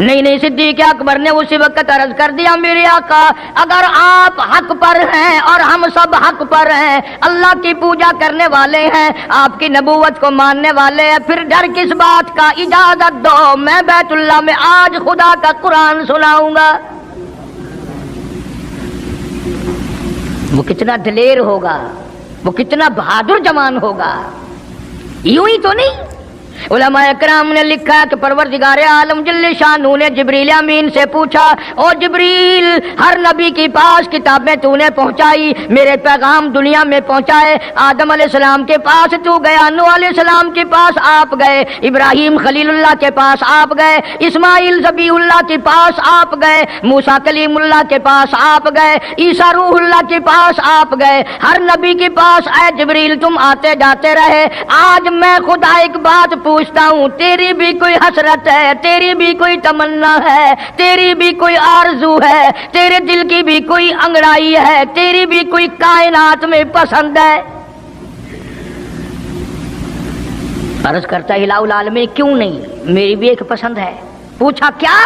نہیں صدیق اکبر نے اسی وقت عرض کر دیا میرے آقا اگر آپ حق پر ہیں اور ہم سب حق پر ہیں، اللہ کی پوجا کرنے والے ہیں، آپ کی نبوت کو ماننے والے ہیں، پھر ڈر کس بات کا؟ اجازت دو میں بیت اللہ میں آج خدا کا قرآن سناؤں گا۔ وہ کتنا دلیر ہوگا، وہ کتنا بہادر جوان ہوگا، یوں ہی تو نہیں۔ علماء اکرام نے لکھا کہ پروردگار عالم جل شانہ نے جبریل امین سے پوچھا، او جبریل ہر نبی کے پاس کتابیں تو نے پہنچائی، میرے پیغام دنیا میں پہنچائے، آدم علیہ السلام کے پاس تو گیا، نوح علیہ السلام کے پاس آپ گئے، ابراہیم خلیل اللہ کے پاس آپ گئے، اسماعیل ذبیح اللہ کے پاس آپ گئے، موسیٰ کلیم اللہ کے پاس آپ گئے، عیسیٰ روح اللہ کے پاس آپ گئے، ہر نبی کے پاس اے جبریل تم آتے جاتے رہے۔ آج میں خدا ایک بات پوچھتا ہوں، تیری بھی کوئی حسرت ہے، تیری بھی کوئی تمنا ہے، تیری بھی کوئی آرزو ہے، تیرے دل کی بھی کوئی انگڑائی ہے، تیری بھی کوئی کائنات میں پسند ہے؟ عرض کرتا ہے الہ العالمین کیوں نہیں، میری بھی ایک پسند ہے۔ پوچھا کیا؟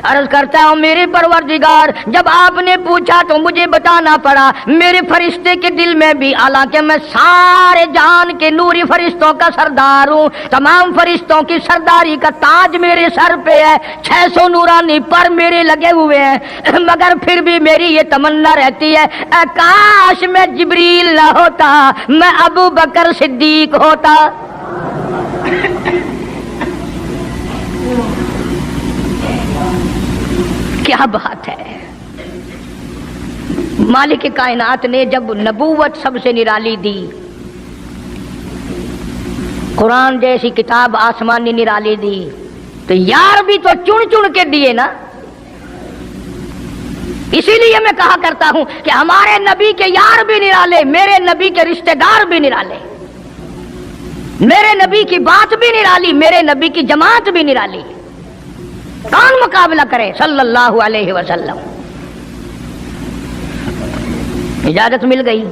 عرض کرتا ہوں میرے پروردگار جب آپ نے پوچھا تو مجھے بتانا پڑا، میرے فرشتے کے دل میں بھی، حالانکہ میں سارے جہان کے نوری فرشتوں کا سردار ہوں، تمام فرشتوں کی سرداری کا تاج میرے سر پہ ہے، 600 نورانی پر میرے لگے ہوئے ہیں، مگر پھر بھی میری یہ تمنا رہتی ہے اے کاش میں جبریل نہ ہوتا، میں ابو بکر صدیق ہوتا۔ کیا بات ہے! مالک کائنات نے جب نبوت سب سے نرالی دی، قرآن جیسی کتاب آسمانی نرالی دی، تو یار بھی تو چن چن کے دیے نا۔ اسی لیے میں کہا کرتا ہوں کہ ہمارے نبی کے یار بھی نرالے، میرے نبی کے رشتہ دار بھی نرالے، میرے نبی کی بات بھی نرالی، میرے نبی کی جماعت بھی نرالی۔ کون مقابلہ کرے صلی اللہ علیہ وسلم؟ اجازت مل گئی،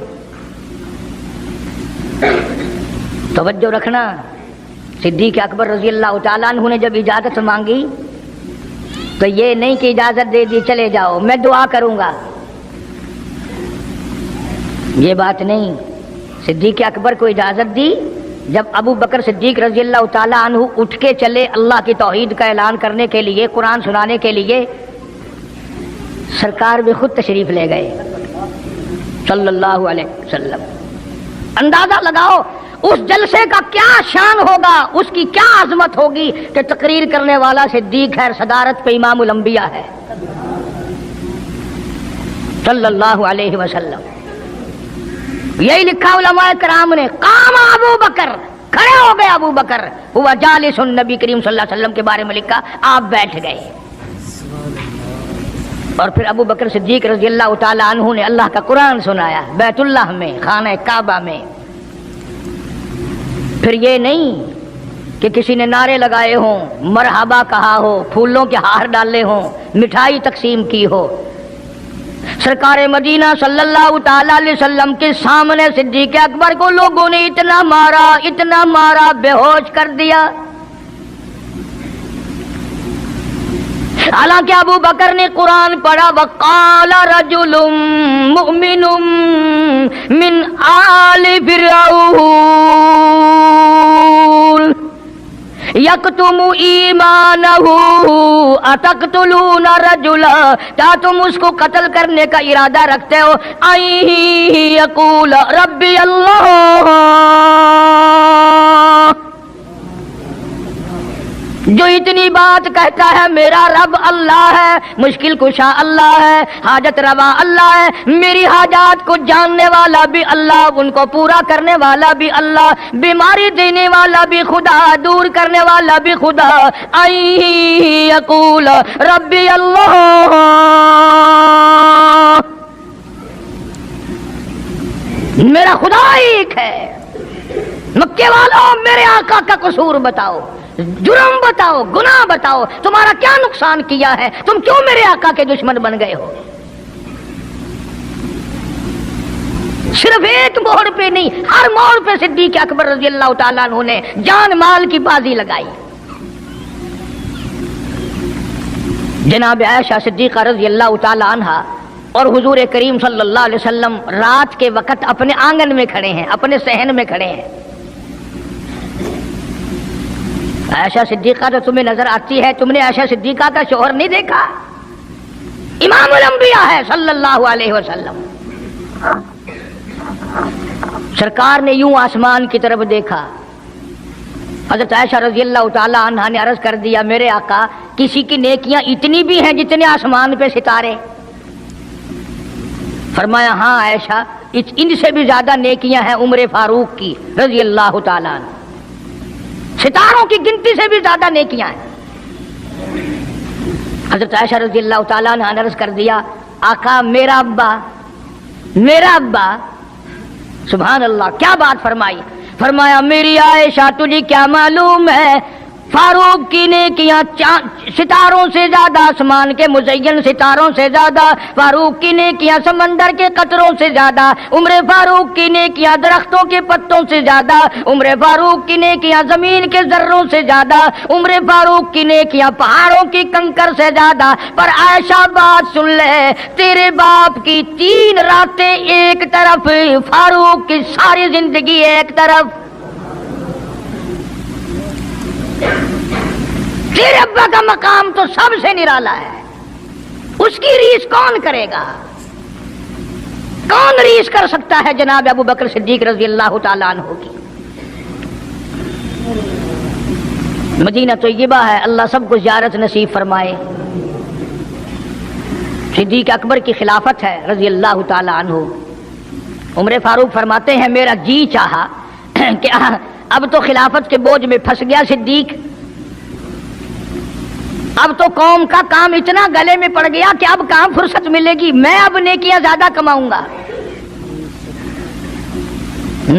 توجہ رکھنا۔ صدیق اکبر رضی اللہ تعالیٰ عنہ نے جب اجازت مانگی تو یہ نہیں کہ اجازت دے دی چلے جاؤ میں دعا کروں گا، یہ بات نہیں۔ صدیق اکبر کو اجازت دی، جب ابو بکر صدیق رضی اللہ تعالیٰ عنہ اٹھ کے چلے اللہ کی توحید کا اعلان کرنے کے لیے، قرآن سنانے کے لیے، سرکار بھی خود تشریف لے گئے صلی اللہ علیہ وسلم۔ اندازہ لگاؤ اس جلسے کا کیا شان ہوگا، اس کی کیا عظمت ہوگی کہ تقریر کرنے والا صدیق ہے، صدارت پہ امام الانبیاء ہے صلی اللہ علیہ وسلم۔ یہی لکھا علماء کرام نے، قام ابو بکر، کھڑے ہو گئے ابو بکر، ہوا جالس النبی کریم صلی اللہ علیہ وسلم کے بارے میں لکھا آپ بیٹھ گئے۔ اور پھر ابو بکر صدیق رضی اللہ تعالی عنہ نے اللہ کا قرآن سنایا بیت اللہ میں، خانہ کعبہ میں۔ پھر یہ نہیں کہ کسی نے نعرے لگائے ہوں، مرحبا کہا ہو، پھولوں کے ہار ڈالے ہوں، مٹھائی تقسیم کی ہو۔ سرکار مدینہ صلی اللہ تعالی علیہ وسلم کے سامنے صدیق اکبر کو لوگوں نے اتنا مارا بے ہوش کر دیا۔ حالانکہ ابو بکر نے قرآن پڑھا، وقال رجل مؤمن من آل فرعون یکتم ایمانہ اتقتلون رجلا، کیا تم اس کو قتل کرنے کا ارادہ رکھتے ہو؟ ان یقول ربی اللہ، جو اتنی بات کہتا ہے میرا رب اللہ ہے، مشکل کشا اللہ ہے، حاجت روا اللہ ہے، میری حاجات کو جاننے والا بھی اللہ، ان کو پورا کرنے والا بھی اللہ، بیماری دینے والا بھی خدا، دور کرنے والا بھی خدا۔ ان یقول ربی اللہ، میرا خدا ایک ہے۔ مکے والوں میرے آقا کا قصور بتاؤ، جرم بتاؤ، گناہ بتاؤ، تمہارا کیا نقصان کیا ہے، تم کیوں میرے آقا کے دشمن بن گئے ہو؟ صرف ایک موڑ پہ نہیں، ہر موڑ پہ صدیق اکبر رضی اللہ تعالیٰ عنہ نے جان مال کی بازی لگائی۔ جناب عائشہ صدیقہ رضی اللہ تعالی عنہا اور حضور کریم صلی اللہ علیہ وسلم رات کے وقت اپنے آنگن میں کھڑے ہیں، اپنے صحن میں کھڑے ہیں۔ عائشہ صدیقہ تو تمہیں نظر آتی ہے، تم نے عائشہ صدیقہ کا شوہر نہیں دیکھا؟ امام الانبیاء ہے صلی اللہ علیہ وسلم۔ سرکار نے یوں آسمان کی طرف دیکھا، حضرت عائشہ رضی اللہ تعالی عنہا نے عرض کر دیا میرے آقا کسی کی نیکیاں اتنی بھی ہیں جتنے آسمان پہ ستارے؟ فرمایا ہاں عائشہ، ان سے بھی زیادہ نیکیاں ہیں عمر فاروق کی رضی اللہ تعالی عنہ، ستاروں کی گنتی سے بھی زیادہ نیکیاں ہیں۔ حضرت عائشہ رضی اللہ تعالیٰ نے عرض کر دیا آقا میرا ابا، سبحان اللہ کیا بات فرمائی، فرمایا میری عائشہ تجھے کیا معلوم ہے فاروق کی نیکیاں ستاروں سے زیادہ، آسمان کے مزین ستاروں سے زیادہ، فاروق کی نیکیاں سمندر کے قطروں سے زیادہ، عمر فاروق کی نیکیاں درختوں کے پتوں سے زیادہ، عمر فاروق کی نیکیاں زمین کے ذروں سے زیادہ، عمر فاروق کی نیکیاں پہاڑوں کی کنکر سے زیادہ۔ پر عائشہ بات سن لے، تیرے باپ کی 3 راتیں ایک طرف، فاروق کی ساری زندگی ایک طرف۔ تیرے ابا کا مقام تو سب سے نرالا ہے، اس کی ریس کون کرے گا؟ کون ریس کر سکتا ہے جناب ابو بکر صدیق رضی اللہ تعالیٰ عنہ کی؟ مدینہ طیبہ ہے، اللہ سب کو زیارت نصیب فرمائے۔ صدیق اکبر کی خلافت ہے رضی اللہ تعالیٰ عنہ۔ عمر فاروق فرماتے ہیں میرا جی چاہا کہ اب تو خلافت کے بوجھ میں پھنس گیا صدیق، اب تو قوم کا کام اتنا گلے میں پڑ گیا کہ اب کہاں فرصت ملے گی، میں اب نیکیاں زیادہ کماؤں گا۔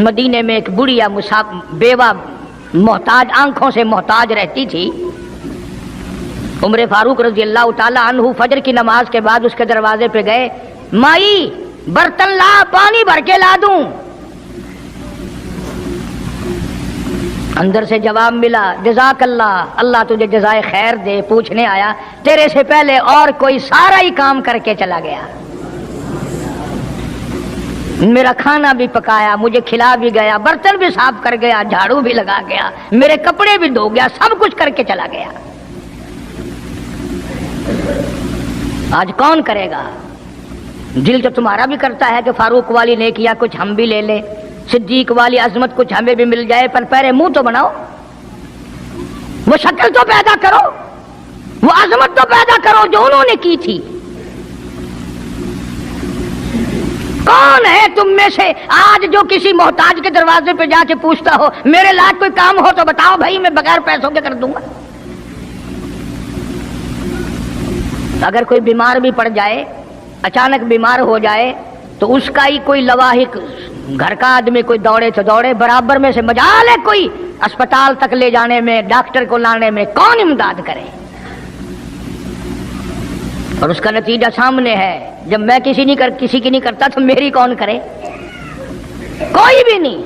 مدینے میں ایک بڑھیا بیوہ محتاج، آنکھوں سے محتاج رہتی تھی۔ عمر فاروق رضی اللہ تعالیٰ عنہ فجر کی نماز کے بعد اس کے دروازے پہ گئے، مائی برتن لا، پانی بھر کے لا دوں؟ اندر سے جواب ملا جزاک اللہ، اللہ تجھے جزائے خیر دے، پوچھنے آیا تیرے سے پہلے اور کوئی سارا ہی کام کر کے چلا گیا، میرا کھانا بھی پکایا، مجھے کھلا بھی گیا، برتن بھی صاف کر گیا، جھاڑو بھی لگا گیا، میرے کپڑے بھی دھو گیا، سب کچھ کر کے چلا گیا۔ آج کون کرے گا؟ دل تو تمہارا بھی کرتا ہے کہ فاروق والی نیکیاں کچھ ہم بھی لے لیں، صدیق والی عظمت کچھ ہمیں بھی مل جائے، پر پہلے منہ تو بناؤ، وہ شکل تو پیدا کرو، وہ عظمت تو پیدا کرو جو انہوں نے کی تھی۔ کون ہے تم میں سے آج جو کسی محتاج کے دروازے پہ جا کے پوچھتا ہو میرے لائق کوئی کام ہو تو بتاؤ بھائی، میں بغیر پیسوں کے کر دوں گا؟ اگر کوئی بیمار بھی پڑ جائے، اچانک بیمار ہو جائے، تو اس کا ہی کوئی لواحق، گھر کا آدمی کوئی دوڑے تو دوڑے، برابر میں سے مجال ہے کوئی اسپتال تک لے جانے میں، ڈاکٹر کو لانے میں، کون امداد کرے؟ اور اس کا نتیجہ سامنے ہے، جب میں کسی کی نہیں کرتا تو میری کون کرے؟ کوئی بھی نہیں۔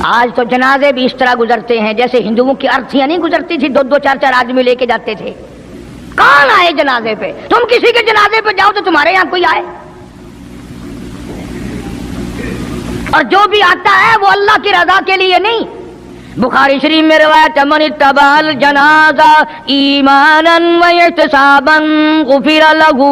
آج تو جنازے بھی اس طرح گزرتے ہیں جیسے ہندوؤں کی ارتھیاں نہیں گزرتی تھی، 2 4 آدمی لے کے جاتے تھے۔ کون آئے جنازے پہ؟ تم کسی کے جنازے پہ جاؤ تو تمہارے یہاں کوئی آئے، اور جو بھی آتا ہے وہ اللہ کی رضا کے لیے نہیں۔ بخاری شریف میں روایت من اتبع الجنازہ ایمانا واحتسابا غفر له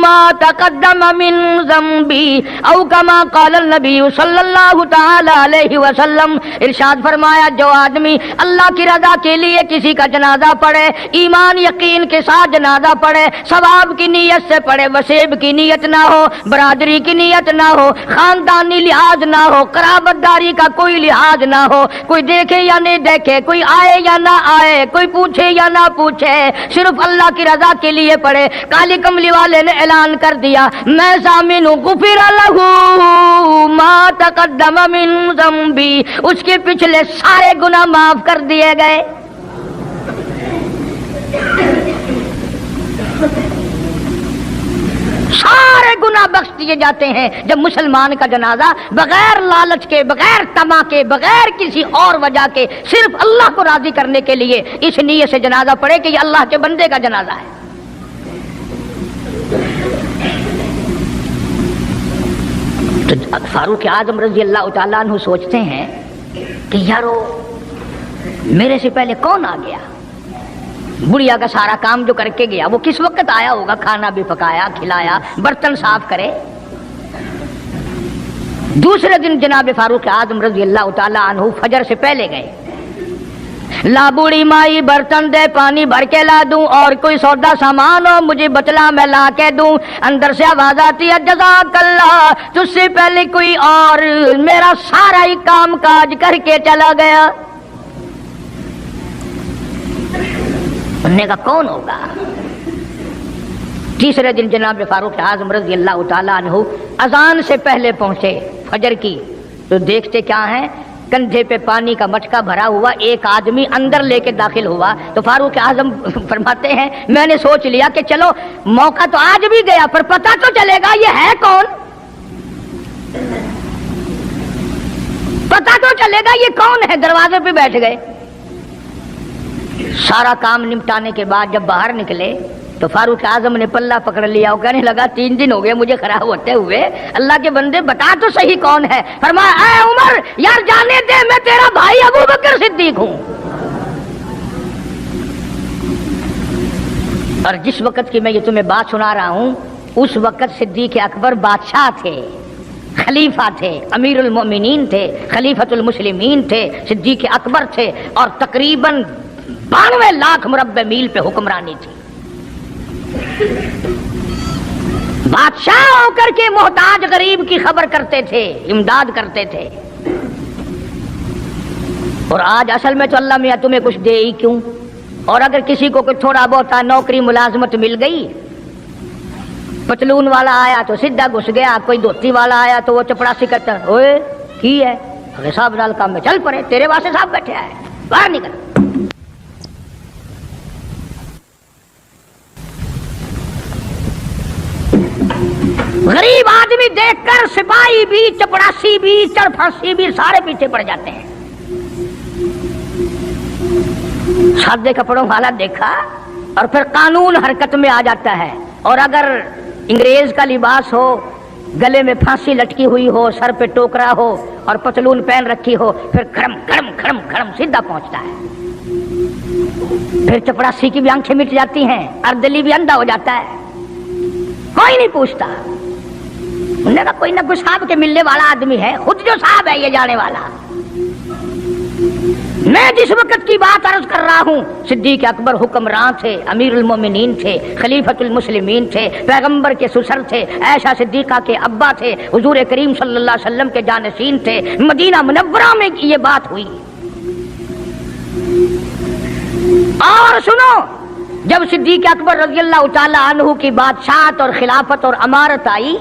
ما تقدم من ذنبه او كما قال النبی صلی اللہ تعالی علیہ وسلم۔ ارشاد فرمایا جو آدمی اللہ کی رضا کے لیے کسی کا جنازہ پڑھے، ایمان یقین کے ساتھ جنازہ پڑھے، ثواب کی نیت سے پڑھے، وسیب کی نیت نہ ہو، برادری کی نیت نہ ہو، خاندانی لحاظ نہ ہو، قرابت داری کا کوئی لحاظ نہ ہو، کوئی دیکھے یا نہیں دیکھے، کوئی آئے یا نہ آئے، کوئی پوچھے یا نہ پوچھے، صرف اللہ کی رضا کے لیے پڑھے۔ کالی کملی والے نے اعلان کر دیا میں ضامن ہوں، غفر لہ ما تقدم من ذنبی، اس کے پچھلے سارے گناہ معاف کر دیے گئے۔ سارے گناہ بخش دیے جاتے ہیں جب مسلمان کا جنازہ بغیر لالچ کے، بغیر طمع کے، بغیر کسی اور وجہ کے، صرف اللہ کو راضی کرنے کے لیے اس نیت سے جنازہ پڑھے کہ یہ اللہ کے بندے کا جنازہ ہے۔ تو فاروق اعظم رضی اللہ تعالیٰ عنہ سوچتے ہیں کہ یارو میرے سے پہلے کون آ گیا، بڑھیا کا سارا کام جو کر کے گیا وہ کس وقت آیا ہوگا، کھانا بھی پکایا، کھلایا، برتن صاف کرے۔ دوسرے دن جناب فاروق اعظم رضی اللہ تعالیٰ عنہ فجر سے پہلے گئے، لا بوڑھی مائی برتن دے پانی بھر کے لا دوں، اور کوئی سودا سامان ہو مجھے بتلا میں لا کے دوں۔ اندر سے آواز آتی ہے جزاک اللہ، تجھ سے پہلے کوئی اور میرا سارا ہی کام کاج کر کے چلا گیا۔ انہوں نے کہا کون ہوگا؟ تیسرے دن جناب فاروق اعظم رضی اللہ تعالیٰ عنہ اذان سے پہلے پہنچے فجر کی، تو دیکھتے کیا ہیں، کندھے پہ پانی کا مٹکا بھرا ہوا ایک آدمی اندر لے کے داخل ہوا۔ تو فاروق اعظم فرماتے ہیں میں نے سوچ لیا کہ چلو موقع تو آج بھی گیا پر پتہ تو چلے گا یہ ہے کون، پتہ تو چلے گا یہ کون ہے۔ دروازے پہ بیٹھ گئے۔ سارا کام نمٹانے کے بعد جب باہر نکلے تو فاروق اعظم نے پلہ پکڑ لیا، وہ کہنے لگا 3 دن ہو گئے مجھے خراب ہوتے ہوئے، اللہ کے بندے بتا تو صحیح کون ہے۔ فرمایا اے عمر یار جانے دے، میں تیرا بھائی ابو بکر صدیق ہوں۔ اور جس وقت کی میں یہ تمہیں بات سنا رہا ہوں اس وقت صدیق اکبر بادشاہ تھے، خلیفہ تھے، امیر المومنین تھے، خلیفۃ المسلمین تھے، صدیق اکبر تھے، اور تقریباً 92 لاکھ مربع میل پہ حکمرانی تھی۔ بادشاہ ہو کر کے محتاج غریب کی خبر کرتے تھے، امداد کرتے تھے۔ اور آج اصل میں تو اللہ میاں تمہیں کچھ دے ہی کیوں، اور اگر کسی کو کوئی تھوڑا بہت نوکری ملازمت مل گئی، پتلون والا آیا تو سیدھا گھس گیا، کوئی دھوتی والا آیا تو وہ چپڑاسی کہتا اوئے کی ہے، حساب نال کام میں چل پڑے، تیرے واسطے صاحب بیٹھے آئے، باہر نکل۔ غریب آدمی دیکھ کر سپاہی بھی، چپڑاسی بھی، چرپھاسی بھی سارے پیچھے پڑ جاتے ہیں۔ سادے کپڑوں والا دیکھا اور پھر قانون حرکت میں آ جاتا ہے، اور اگر انگریز کا لباس ہو، گلے میں پھانسی لٹکی ہوئی ہو، سر پہ ٹوکرا ہو اور پتلون پہن رکھی ہو، پھر کھڑم کھڑم کھڑم کھڑم سیدھا پہنچتا ہے۔ پھر چپڑاسی کی بھی آنکھیں مٹ جاتی ہیں، اردلی بھی اندھا ہو جاتا ہے، کوئی نہیں پوچھتا۔ انہوں نے کہا کوئی نہ کوئی صاحب کے ملنے والا آدمی ہے، خود جو صاحب ہے یہ جانے والا۔ میں جس وقت کی بات عرض کر رہا ہوں صدیق اکبر حکمران تھے، امیر المومنین تھے، خلیفۃ المسلمین تھے، پیغمبر کے سسر تھے، عائشہ صدیقہ کے ابا تھے، حضور کریم صلی اللہ علیہ وسلم کے جانشین تھے۔ مدینہ منورہ میں یہ بات ہوئی۔ اور سنو، جب صدیق اکبر رضی اللہ تعالی عنہ کی بادشاہت اور خلافت اور امارت آئی،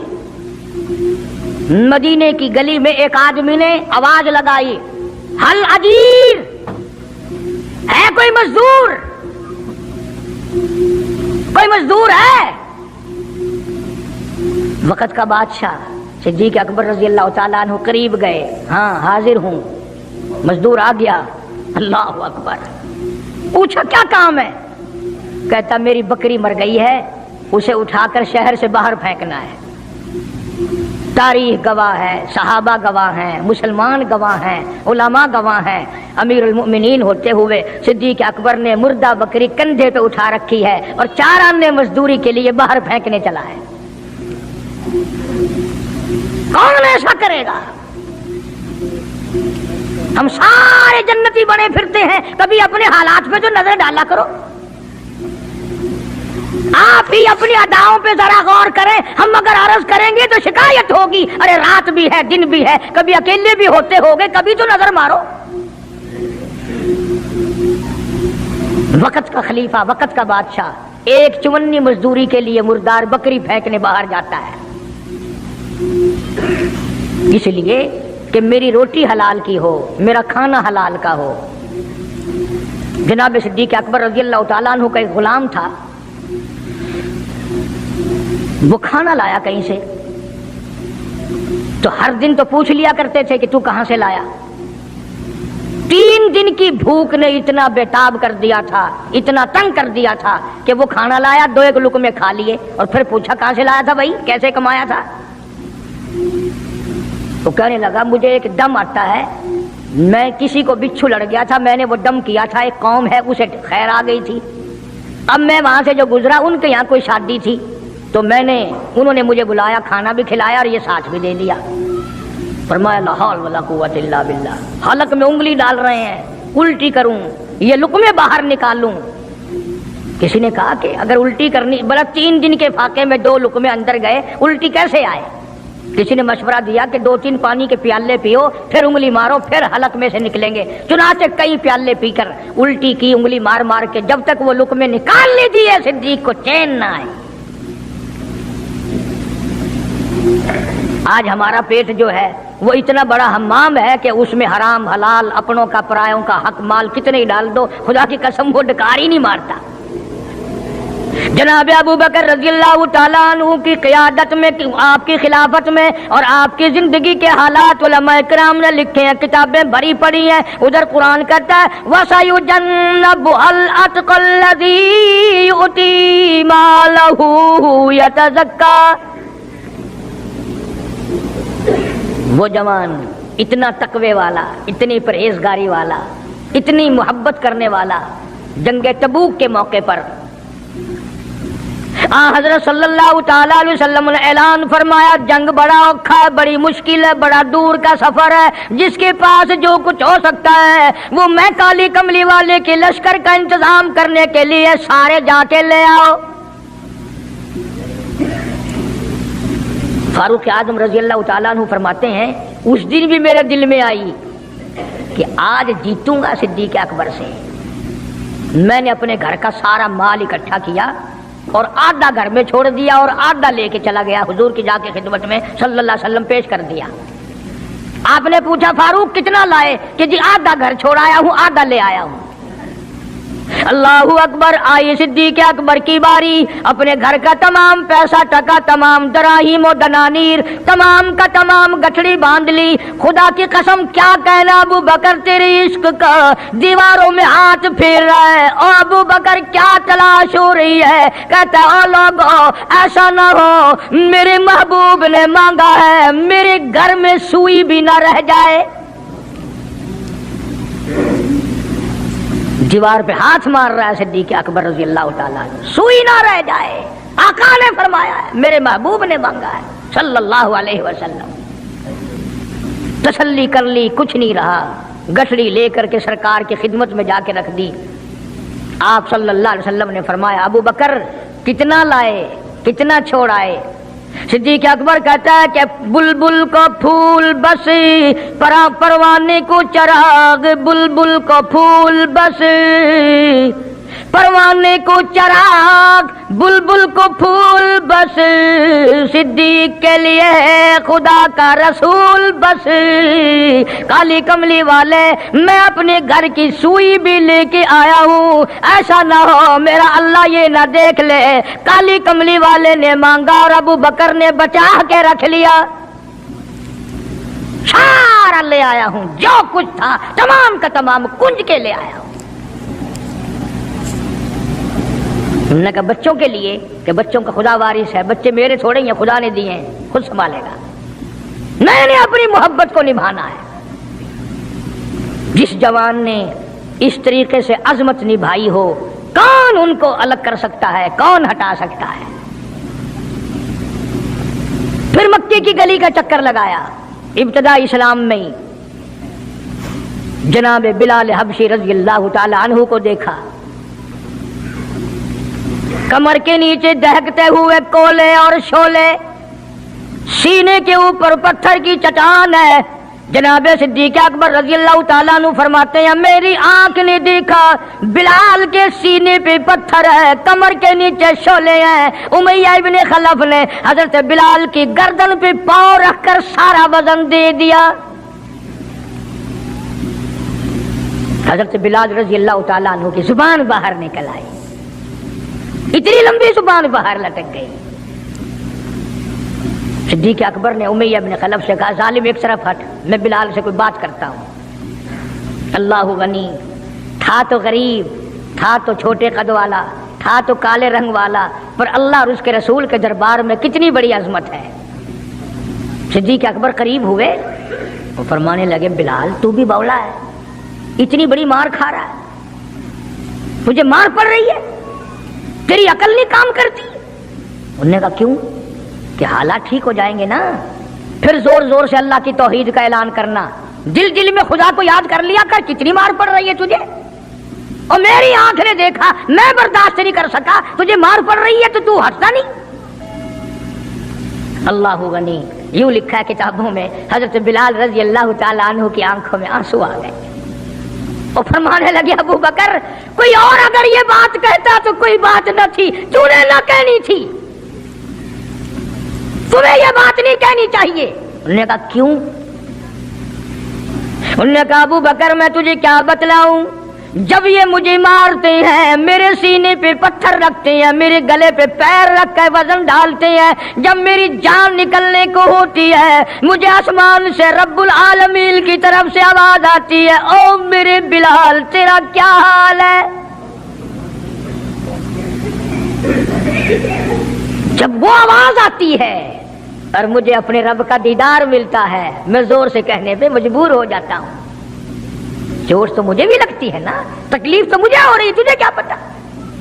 مدینے کی گلی میں ایک آدمی نے آواز لگائی، حل اجیر ہے کوئی مزدور، کوئی مزدور ہے؟ وقت کا بادشاہ صدیق اکبر رضی اللہ تعالیٰ عنہ قریب گئے، ہاں حاضر ہوں۔ مزدور آ گیا، اللہ اکبر، پوچھا کیا کام ہے؟ کہتا میری بکری مر گئی ہے، اسے اٹھا کر شہر سے باہر پھینکنا ہے۔ تاریخ گواہ ہے، صحابہ گواہ ہیں، مسلمان گواہ ہیں، علماء گواہ ہیں، امیر المؤمنین ہوتے ہوئے صدیق اکبر نے مردہ بکری کندھے پہ اٹھا رکھی ہے اور 4 آنے مزدوری کے لیے باہر پھینکنے چلا ہے۔ کون ایسا کرے گا؟ ہم سارے جنتی بنے پھرتے ہیں، کبھی اپنے حالات پہ تو نظر ڈالا کرو، آپ ہی اپنی اداؤں پہ ذرا غور کریں۔ ہم اگر عرض کریں گے تو شکایت ہوگی، ارے رات بھی ہے دن بھی ہے، کبھی اکیلے بھی ہوتے ہوگے، کبھی تو نظر مارو۔ وقت کا خلیفہ، وقت کا بادشاہ ایک چونی مزدوری کے لیے مردار بکری پھینکنے باہر جاتا ہے، اس لیے کہ میری روٹی حلال کی ہو، میرا کھانا حلال کا ہو۔ جناب صدیق اکبر رضی اللہ تعالیٰ عنہ کا ایک غلام تھا، وہ کھانا لایا کہیں سے، تو ہر دن تو پوچھ لیا کرتے تھے کہ تو کہاں سے لایا. 3 دن کی بھوک نے اتنا بےتاب کر دیا تھا، اتنا تنگ کر دیا تھا کہ وہ کھانا لایا، 2 لقمے کھا لیے اور پھر پوچھا کہاں سے لایا تھا بھائی، کیسے کمایا تھا؟ تو کہنے لگا مجھے ایک دم آتا ہے، میں کسی کو بچھو لڑ گیا تھا، میں نے وہ دم کیا تھا، ایک قوم ہے اسے خیر آ گئی تھی، اب میں وہاں سے جو گزرا ان کے یہاں کوئی شادی تھی تو انہوں نے مجھے بلایا، کھانا بھی کھلایا اور یہ ساتھ بھی دے دیا. فرمایا لا حول ولا قوت الا باللہ، حلق میں انگلی ڈال رہے ہیں، الٹی کروں، یہ لقمے باہر نکالوں. کسی نے کہا کہ اگر الٹی کرنی، بڑا 3 دن کے فاقے میں 2 لقمے اندر گئے، الٹی کیسے آئے؟ کسی نے مشورہ دیا کہ 2-3 پانی کے پیالے پیو، پھر انگلی مارو، پھر حلق میں سے نکلیں گے. چنانچہ کئی پیالے پی کر الٹی کی، انگلی مار مار کے، جب تک وہ لقمے نکال لی دیے صدیق کو چین نہ آئے. آج ہمارا پیٹ جو ہے وہ اتنا بڑا حمام ہے کہ اس میں حرام حلال، اپنوں کا پرایوں کا حق مال کتنے ہی ڈال دو، خدا کی قسم وہ ڈکار ہی نہیں مارتا. جناب ابو بکر رضی اللہ تعالیٰ عنہ کی قیادت میں، آپ کی خلافت میں اور آپ کی زندگی کے حالات علماء کرام نے لکھے ہیں، کتابیں بھری پڑی ہیں. ادھر قرآن کہتا ہے وَسَيُجَنَّبُهَا الْأَتْقَى الَّذِي يُؤْتِي مَالَهُ يَتَزَكَّىٰ. وہ جوان اتنا تقوی والا، اتنی پرہیزگاری والا، اتنی محبت کرنے والا، جنگ تبوک کے موقع پر حضرت صلی اللہ تعالی علیہ وسلم نے اعلان فرمایا جنگ بڑا اوکھا ہے، بڑی مشکل ہے، بڑا دور کا سفر ہے، جس کے پاس جو کچھ ہو سکتا ہے وہ میں کالی کملی والے کے لشکر کا انتظام کرنے کے لیے سارے جا کے لے آؤ. فاروق اعظم رضی اللہ تعالیٰ عنہ فرماتے ہیں اس دن بھی میرے دل میں آئی کہ آج جیتوں گا صدیق اکبر سے. میں نے اپنے گھر کا سارا مال اکٹھا کیا اور آدھا گھر میں چھوڑ دیا اور آدھا لے کے چلا گیا حضور کی جا کے خدمت میں صلی اللہ علیہ وسلم پیش کر دیا. آپ نے پوچھا فاروق کتنا لائے؟ کہ جی آدھا گھر چھوڑایا ہوں، آدھا لے آیا ہوں. اللہ اکبر. آئی صدیق اکبر کی باری، اپنے گھر کا تمام پیسہ ٹکا، تمام دراہیم و دنانیر، تمام کا تمام گٹھڑی باندھ لی. خدا کی قسم کیا کہنا ابو بکر تیری عشق کا دیواروں میں ہاتھ پھیر رہا ہے. او ابو بکر کیا تلاش ہو رہی ہے؟ کہتا ہے او لوگو ایسا نہ ہو میرے محبوب نے مانگا ہے میرے گھر میں سوئی بھی نہ رہ جائے. دیوار پہ ہاتھ مار رہا ہے صدیق اکبر رضی اللہ تعالیٰ عنہ، سوئی نہ رہ جائے. آقا نے فرمایا ہے، میرے محبوب نے مانگا ہے صلی اللہ علیہ وسلم. تسلی کر لی، کچھ نہیں رہا. گٹھڑی لے کر کے سرکار کی خدمت میں جا کے رکھ دی. آپ صلی اللہ علیہ وسلم نے فرمایا ابو بکر کتنا لائے، کتنا چھوڑ آئے؟ صدیق اکبر کہتا ہے کہ بلبل کو پھول بس پروانے کو چراغ، بلبل کو پھول بس پروانے کو چراغ، بلبل کو پھول بس صدیق کے لیے خدا کا رسول بس. کالی کملی والے میں اپنے گھر کی سوئی بھی لے کے آیا ہوں، ایسا نہ ہو میرا اللہ یہ نہ دیکھ لے کالی کملی والے نے مانگا اور ابو بکر نے بچا کے رکھ لیا. سارا لے آیا ہوں، جو کچھ تھا تمام کا تمام کنج کے لے آیا ہوں. انہوں نے کہا بچوں کے لیے کہ بچوں کا خدا وارث ہے، بچے میرے تھوڑے ہیں، خدا نے دیے ہیں، خود سنبھالے گا. میں نے اپنی محبت کو نبھانا ہے. جس جوان نے اس طریقے سے عظمت نبھائی ہو کون ان کو الگ کر سکتا ہے، کون ہٹا سکتا ہے؟ پھر مکے کی گلی کا چکر لگایا. ابتدا اسلام میں جناب بلال حبشی رضی اللہ تعالی عنہ کو دیکھا، کمر کے نیچے دہکتے ہوئے کولے اور شولے، سینے کے اوپر پتھر کی چٹان ہے. جناب صدیق اکبر رضی اللہ تعالیٰ عنہ فرماتے ہیں میری آنکھ نے دیکھا بلال کے سینے پہ پتھر ہے، کمر کے نیچے شولے ہیں. امیہ ابن خلف نے حضرت بلال کی گردن پہ پاؤں رکھ کر سارا وزن دے دیا. حضرت بلال رضی اللہ تعالیٰ عنہ کی زبان باہر نکل آئی، اتنی لمبی زبان باہر لٹک گئی. صدیق اکبر نے امیہ بن خلف سے کہا ظالم ایک طرف ہٹ، میں بلال سے کوئی بات کرتا ہوں۔ اللہ غنی، تھا تو غریب، تھا تو چھوٹے قد والا، تھا تو کالے رنگ والا، پر اللہ اور اس کے رسول کے دربار میں کتنی بڑی عظمت ہے۔ صدیق اکبر قریب ہوئے، وہ فرمانے لگے بلال تو بھی بولا ہے، اتنی بڑی مار کھا رہا ہے، تجھے مار پڑ رہی ہے، تیری عقل نہیں کام کرتی؟ انہوں نے کہا کیوں؟ کہ حالات ٹھیک ہو جائیں گے نا، پھر زور زور سے اللہ کی توحید کا اعلان کرنا، دل دل میں خدا کو یاد کر لیا کر، کتنی مار پڑ رہی ہے تجھے، اور میری آنکھ نے دیکھا، میں برداشت نہیں کر سکا، تجھے مار پڑ رہی ہے تو ہٹتا نہیں۔ اللہ غنی، یوں لکھا ہے کتابوں میں حضرت بلال رضی اللہ تعالیٰ عنہ کی آنکھوں میں آنسو آ گئے، اور فرمانے لگے ابو بکر کوئی اور اگر یہ بات کہتا تو کوئی بات نہ تھی، تو نے نہ کہنی تھی، تمہیں یہ بات نہیں کہنی چاہیے۔ انہوں نے کہا کیوں؟ انہوں نے کہا ابو بکر میں تجھے کیا بتلاؤں، جب یہ مجھے مارتے ہیں میرے سینے پہ پتھر رکھتے ہیں، میرے گلے پہ پیر رکھ کر وزن ڈالتے ہیں، جب میری جان نکلنے کو ہوتی ہے مجھے آسمان سے رب العالمین کی طرف سے آواز آتی ہے او میرے بلال تیرا کیا حال ہے؟ جب وہ آواز آتی ہے اور مجھے اپنے رب کا دیدار ملتا ہے، میں زور سے کہنے پہ مجبور ہو جاتا ہوں، چوٹ تو مجھے بھی لگتی ہے نا، تکلیف تو مجھے ہو رہی، تجھے کیا پتا؟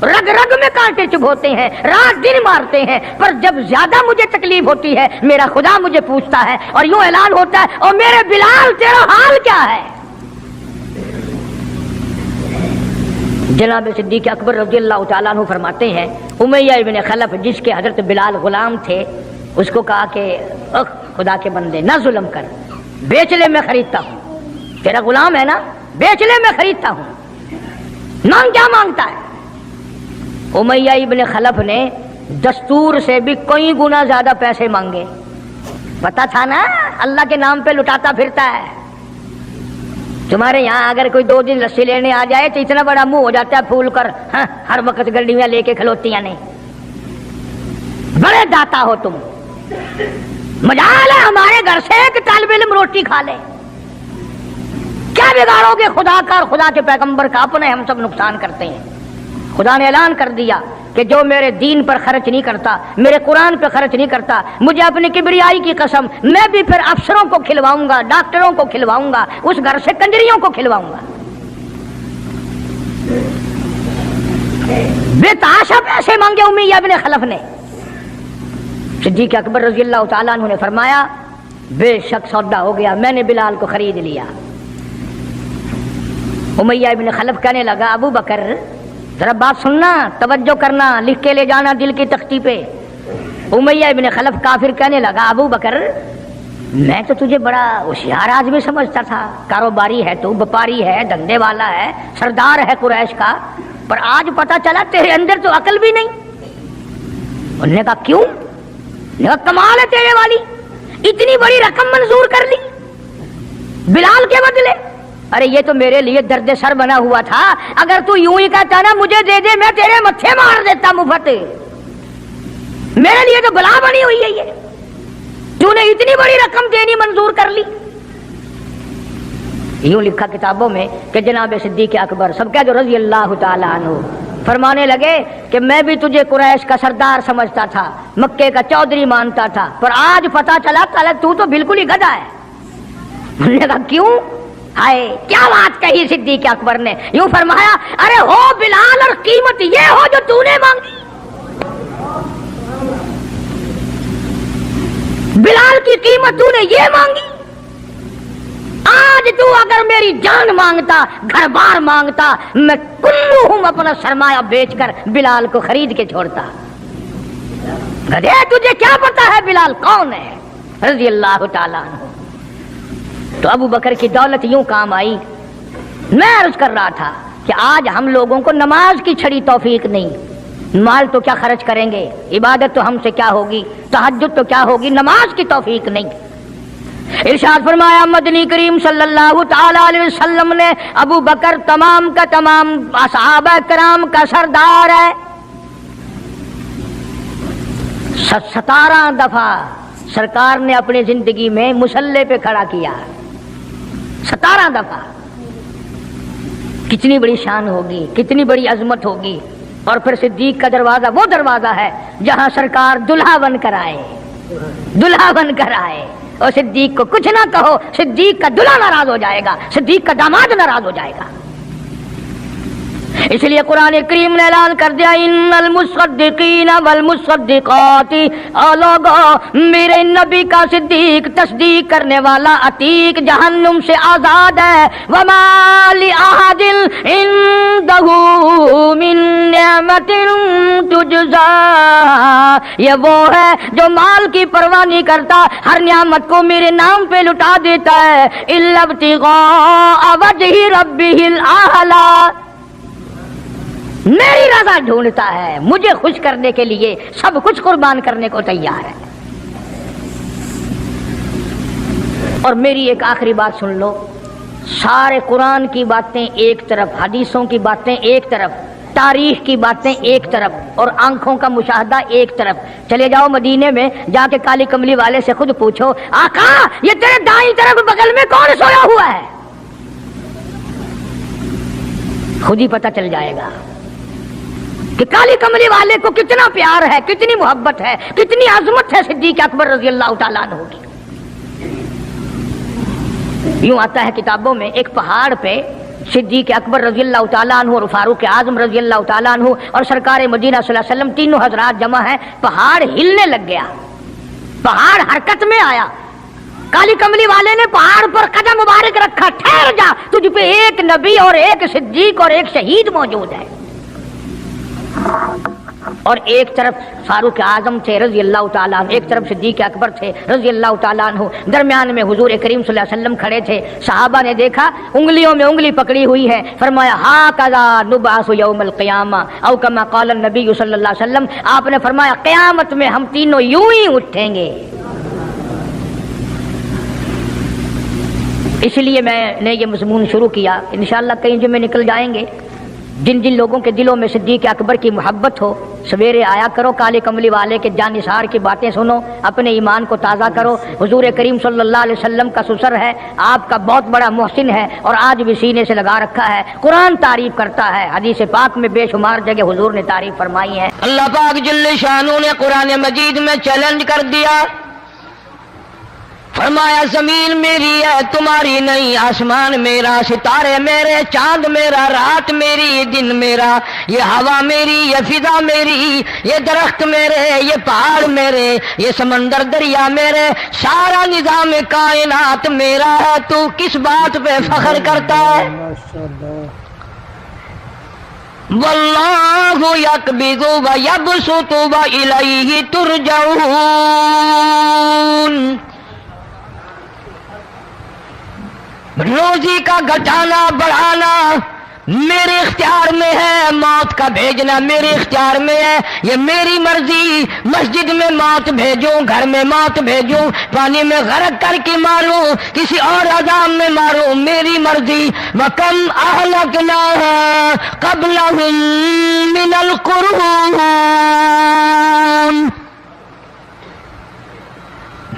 رگ رگ میں کانٹے چبھوتے ہیں، رات دن مارتے ہیں، پر جب زیادہ مجھے تکلیف ہوتی ہے میرا خدا مجھے پوچھتا ہے اور یوں اعلان ہوتا ہے اور میرے بلال تیرا حال کیا ہے؟ جناب صدیق اکبر رضی اللہ تعالیٰ عنہ فرماتے ہیں امیہ ابن خلف جس کے حضرت بلال غلام تھے، اس کو کہا کہ خدا کے بندے نہ ظلم کر، بیچ لے میں خریدتا ہوں، تیرا غلام ہے نا، بیچ لے میں خریدتا ہوں، مانگ کیا مانگتا ہے؟ امیہ ابن خلف نے دستور سے بھی کئی گنا زیادہ پیسے مانگے، پتا تھا نا اللہ کے نام پہ لٹاتا پھرتا ہے۔ تمہارے یہاں اگر کوئی 2 دن لسی لینے آ جائے تو اتنا بڑا منہ ہو جاتا ہے پھول کر، ہر وقت گڈیاں لے کے کھلوتیاں نہیں، بڑے داتا ہو تم، مجال ہے ہمارے گھر سے ایک طالب علم روٹی کھا لے، کیا بگاڑو گے خدا کا اور خدا کے پیغمبر کا؟ اپنے ہم سب نقصان کرتے ہیں۔ خدا نے اعلان کر دیا کہ جو میرے دین پر خرچ نہیں کرتا، میرے قرآن پہ خرچ نہیں کرتا، مجھے اپنی کبریائی کی قسم میں بھی پھر افسروں کو کھلواؤں گا، ڈاکٹروں کو کھلواؤں گا، اس گھر سے کنجریوں کو کھلواؤں گا۔ بے تحاشا پیسے مانگے امیہ ابن خلف نے۔ صدیق اکبر رضی اللہ تعالیٰ عنہ نے فرمایا بے شک سودا ہو گیا، میں نے بلال کو خرید لیا۔ امیہ ابن خلف کہنے لگا ابو بکر ذرا بات سننا، توجہ کرنا، لکھ کے لے جانا دل کی تختی پہ۔ امیہ ابن خلف کافر کہنے لگا ابو بکر میں تو تجھے بڑا ہوشیار آدمی سمجھتا تھا، کاروباری ہے تو، وپاری ہے، دھندے والا ہے، سردار ہے قریش کا، پر آج پتا چلا تیرے اندر تو عقل بھی نہیں۔ انہوں نے کہا کیوں؟ انہوں نے کہا کمال ہے تیرے والی، اتنی بڑی رقم منظور کر لی بلال کے بدلے۔ ارے یہ تو میرے لیے درد سر بنا ہوا تھا، اگر تو یوں ہی کہتا نا مجھے دے دے میں تیرے متھے مار دیتا مفت، میرے لیے تو بلا بنی ہوئی ہے یہ، تو نے اتنی بڑی رقم دینی منظور کر لی۔ یوں لکھا کتابوں میں کہ جناب صدیق اکبر سب کہہ دو رضی اللہ تعالیٰ عنہ فرمانے لگے کہ میں بھی تجھے قریش کا سردار سمجھتا تھا، مکے کا چودھری مانتا تھا، پر آج پتا چلا تو بالکل ہی گدھا ہے۔ انہوں نے کہا کیوں؟ ہائے کیا بات کہی صدیق اکبر نے، یوں فرمایا ارے ہو بلال اور قیمت یہ ہو جو تو نے مانگی، بلال کی قیمت تو نے یہ مانگی، آج تو اگر میری جان مانگتا، گھر بار مانگتا، میں کلہم اپنا سرمایہ بیچ کر بلال کو خرید کے چھوڑتا۔ گدھے تجھے کیا پتا ہے بلال کون ہے رضی اللہ تعالیٰ عنہ۔ تو ابو بکر کی دولت یوں کام آئی۔ میں عرض کر رہا تھا کہ آج ہم لوگوں کو نماز کی چھڑی توفیق نہیں، مال تو کیا خرچ کریں گے، عبادت تو ہم سے کیا ہوگی، تہجد تو کیا ہوگی، نماز کی توفیق نہیں۔ ارشاد فرمایا مدنی کریم صلی اللہ تعالی علیہ وسلم نے ابو بکر تمام کا تمام صحابہ کرام کا سردار ہے، 17 دفعہ سرکار نے اپنی زندگی میں مسلح پہ کھڑا کیا 17 دفعہ. کتنی بڑی شان ہوگی، کتنی بڑی عظمت ہوگی. اور پھر صدیق کا دروازہ وہ دروازہ ہے جہاں سرکار دلہا بن کر آئے، دلہا بن کر آئے. اور صدیق کو کچھ نہ کہو، صدیق کا دلہا ناراض ہو جائے گا، صدیق کا داماد ناراض ہو جائے گا. اس لیے قرآن کریم نے اعلان کر دیا ان المصدقین والمصدقات، لوگوں میرے نبی کا صدیق تصدیق کرنے والا عتیق جہنم سے آزاد ہے. وما لأحد عنده من نعمت تجزا، یہ وہ ہے جو مال کی پرواہ نہیں کرتا، ہر نعمت کو میرے نام پہ لٹا دیتا ہے. الا ابتغاء وجہ ربہ الاعلی، میری رضا ڈھونڈتا ہے، مجھے خوش کرنے کے لیے سب کچھ قربان کرنے کو تیار ہے. اور میری ایک آخری بات سن لو، سارے قرآن کی باتیں ایک طرف، حدیثوں کی باتیں ایک طرف، تاریخ کی باتیں ایک طرف، اور آنکھوں کا مشاہدہ ایک طرف. چلے جاؤ مدینے میں، جا کے کالی کملی والے سے خود پوچھو آقا یہ تیرے دائیں طرف بغل میں کون سویا ہوا ہے، خود ہی پتہ چل جائے گا کہ کالی کملی والے کو کتنا پیار ہے، کتنی محبت ہے، کتنی عظمت ہے صدیق اکبر رضی اللہ تعالیٰ عنہ کی. یوں آتا ہے کتابوں میں، ایک پہاڑ پہ صدیق اکبر رضی اللہ تعالیٰ عنہ اور فاروق اعظم رضی اللہ تعالیٰ عنہ اور سرکار مدینہ صلی اللہ علیہ وسلم تینوں حضرات جمع ہیں. پہاڑ ہلنے لگ گیا، پہاڑ حرکت میں آیا. کالی کملی والے نے پہاڑ پر قدم مبارک رکھا، ٹھہر جا، تجھ پہ ایک نبی اور ایک صدیق اور ایک شہید موجود ہے. اور ایک طرف فاروق اعظم تھے رضی اللہ تعالیٰ عنہ، ایک طرف صدیق اکبر تھے رضی اللہ تعالیٰ عنہ، درمیان میں حضور کریم صلی اللہ علیہ وسلم کھڑے تھے. صحابہ نے دیکھا انگلیوں میں انگلی پکڑی ہوئی ہے، فرمایا ھاکذا نبعث یوم القیامہ او کما قال النبی صلی اللہ علیہ وسلم، آپ نے فرمایا قیامت میں ہم تینوں یوں ہی اٹھیں گے. اس لیے میں نے یہ مضمون شروع کیا. انشاءاللہ کئی جمعے نکل جائیں گے. جن جن لوگوں کے دلوں میں صدیق اکبر کی محبت ہو، سویرے آیا کرو، کالے کملی والے کے جانثار کی باتیں سنو، اپنے ایمان کو تازہ کرو. حضور کریم صلی اللہ علیہ وسلم کا سسر ہے، آپ کا بہت بڑا محسن ہے، اور آج بھی سینے سے لگا رکھا ہے. قرآن تعریف کرتا ہے، حدیث پاک میں بے شمار جگہ حضور نے تعریف فرمائی ہے. اللہ پاک جل شانہ نے قرآن مجید میں چیلنج کر دیا، فرمایا زمین میری ہے تمہاری نہیں، آسمان میرا، ستارے میرے، چاند میرا، رات میری، دن میرا، یہ ہوا میری، یہ فضا میری، یہ درخت میرے، یہ پہاڑ میرے، یہ سمندر دریا میرے، سارا نظام کائنات میرا ہے. تو کس بات پہ فخر کرتا ہے؟ واللہ یقبض ویبسط والیہ ترجعون. روزی کا گھٹانا بڑھانا میرے اختیار میں ہے، موت کا بھیجنا میرے اختیار میں ہے، یہ میری مرضی. مسجد میں موت بھیجوں، گھر میں موت بھیجوں، پانی میں غرق کر کے ماروں، کسی اور عذاب میں ماروں، میری مرضی. وَكَمْ أَهْلَكْنَا قَبْلَهُمْ مِنَ الْقُرُونِ،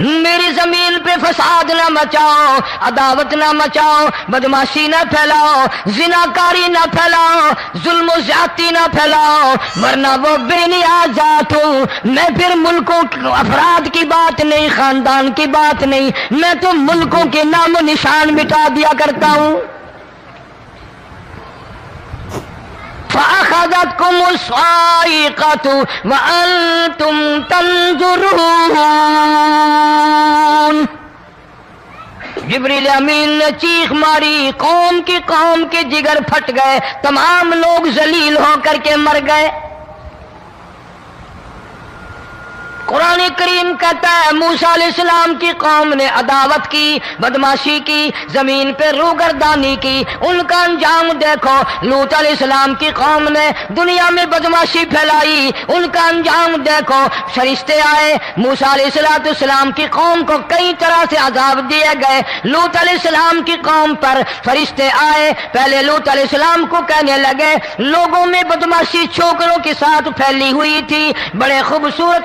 میری زمین پہ فساد نہ مچاؤ، عداوت نہ مچاؤ، بدماشی نہ پھیلاؤ، زناکاری نہ پھیلاؤ، ظلم و زیادتی نہ پھیلاؤ، ورنہ وہ بے نیاز ذات ہوں. میں پھر ملکوں افراد کی بات نہیں، خاندان کی بات نہیں، میں تو ملکوں کے نام و نشان مٹا دیا کرتا ہوں. فَأَخَذَتْكُمُ الصَّاعِقَةُ وَأَنْتُمْ تَنْظُرُونَ. جبریل امین نے چیخ ماری، قوم کے جگر پھٹ گئے، تمام لوگ ذلیل ہو کر کے مر گئے. قرآن کریم کہتا ہے موسیٰ علیہ السلام کی قوم نے عداوت کی، بدماشی کی، زمین پہ روگردانی کی. ان کا انجام دیکھو. لوط علیہ السلام کی قوم نے دنیا میں بدماشی پھیلائی، ان کا انجام دیکھو. فرشتے آئے، موسیٰ علیہ السلام کی قوم کو کئی طرح سے عذاب دیے گئے. لوط علیہ السلام کی قوم پر فرشتے آئے، پہلے لوط علیہ السلام کو کہنے لگے لوگوں میں بدماشی چھوکروں کے ساتھ پھیلی ہوئی تھی، بڑے خوبصورت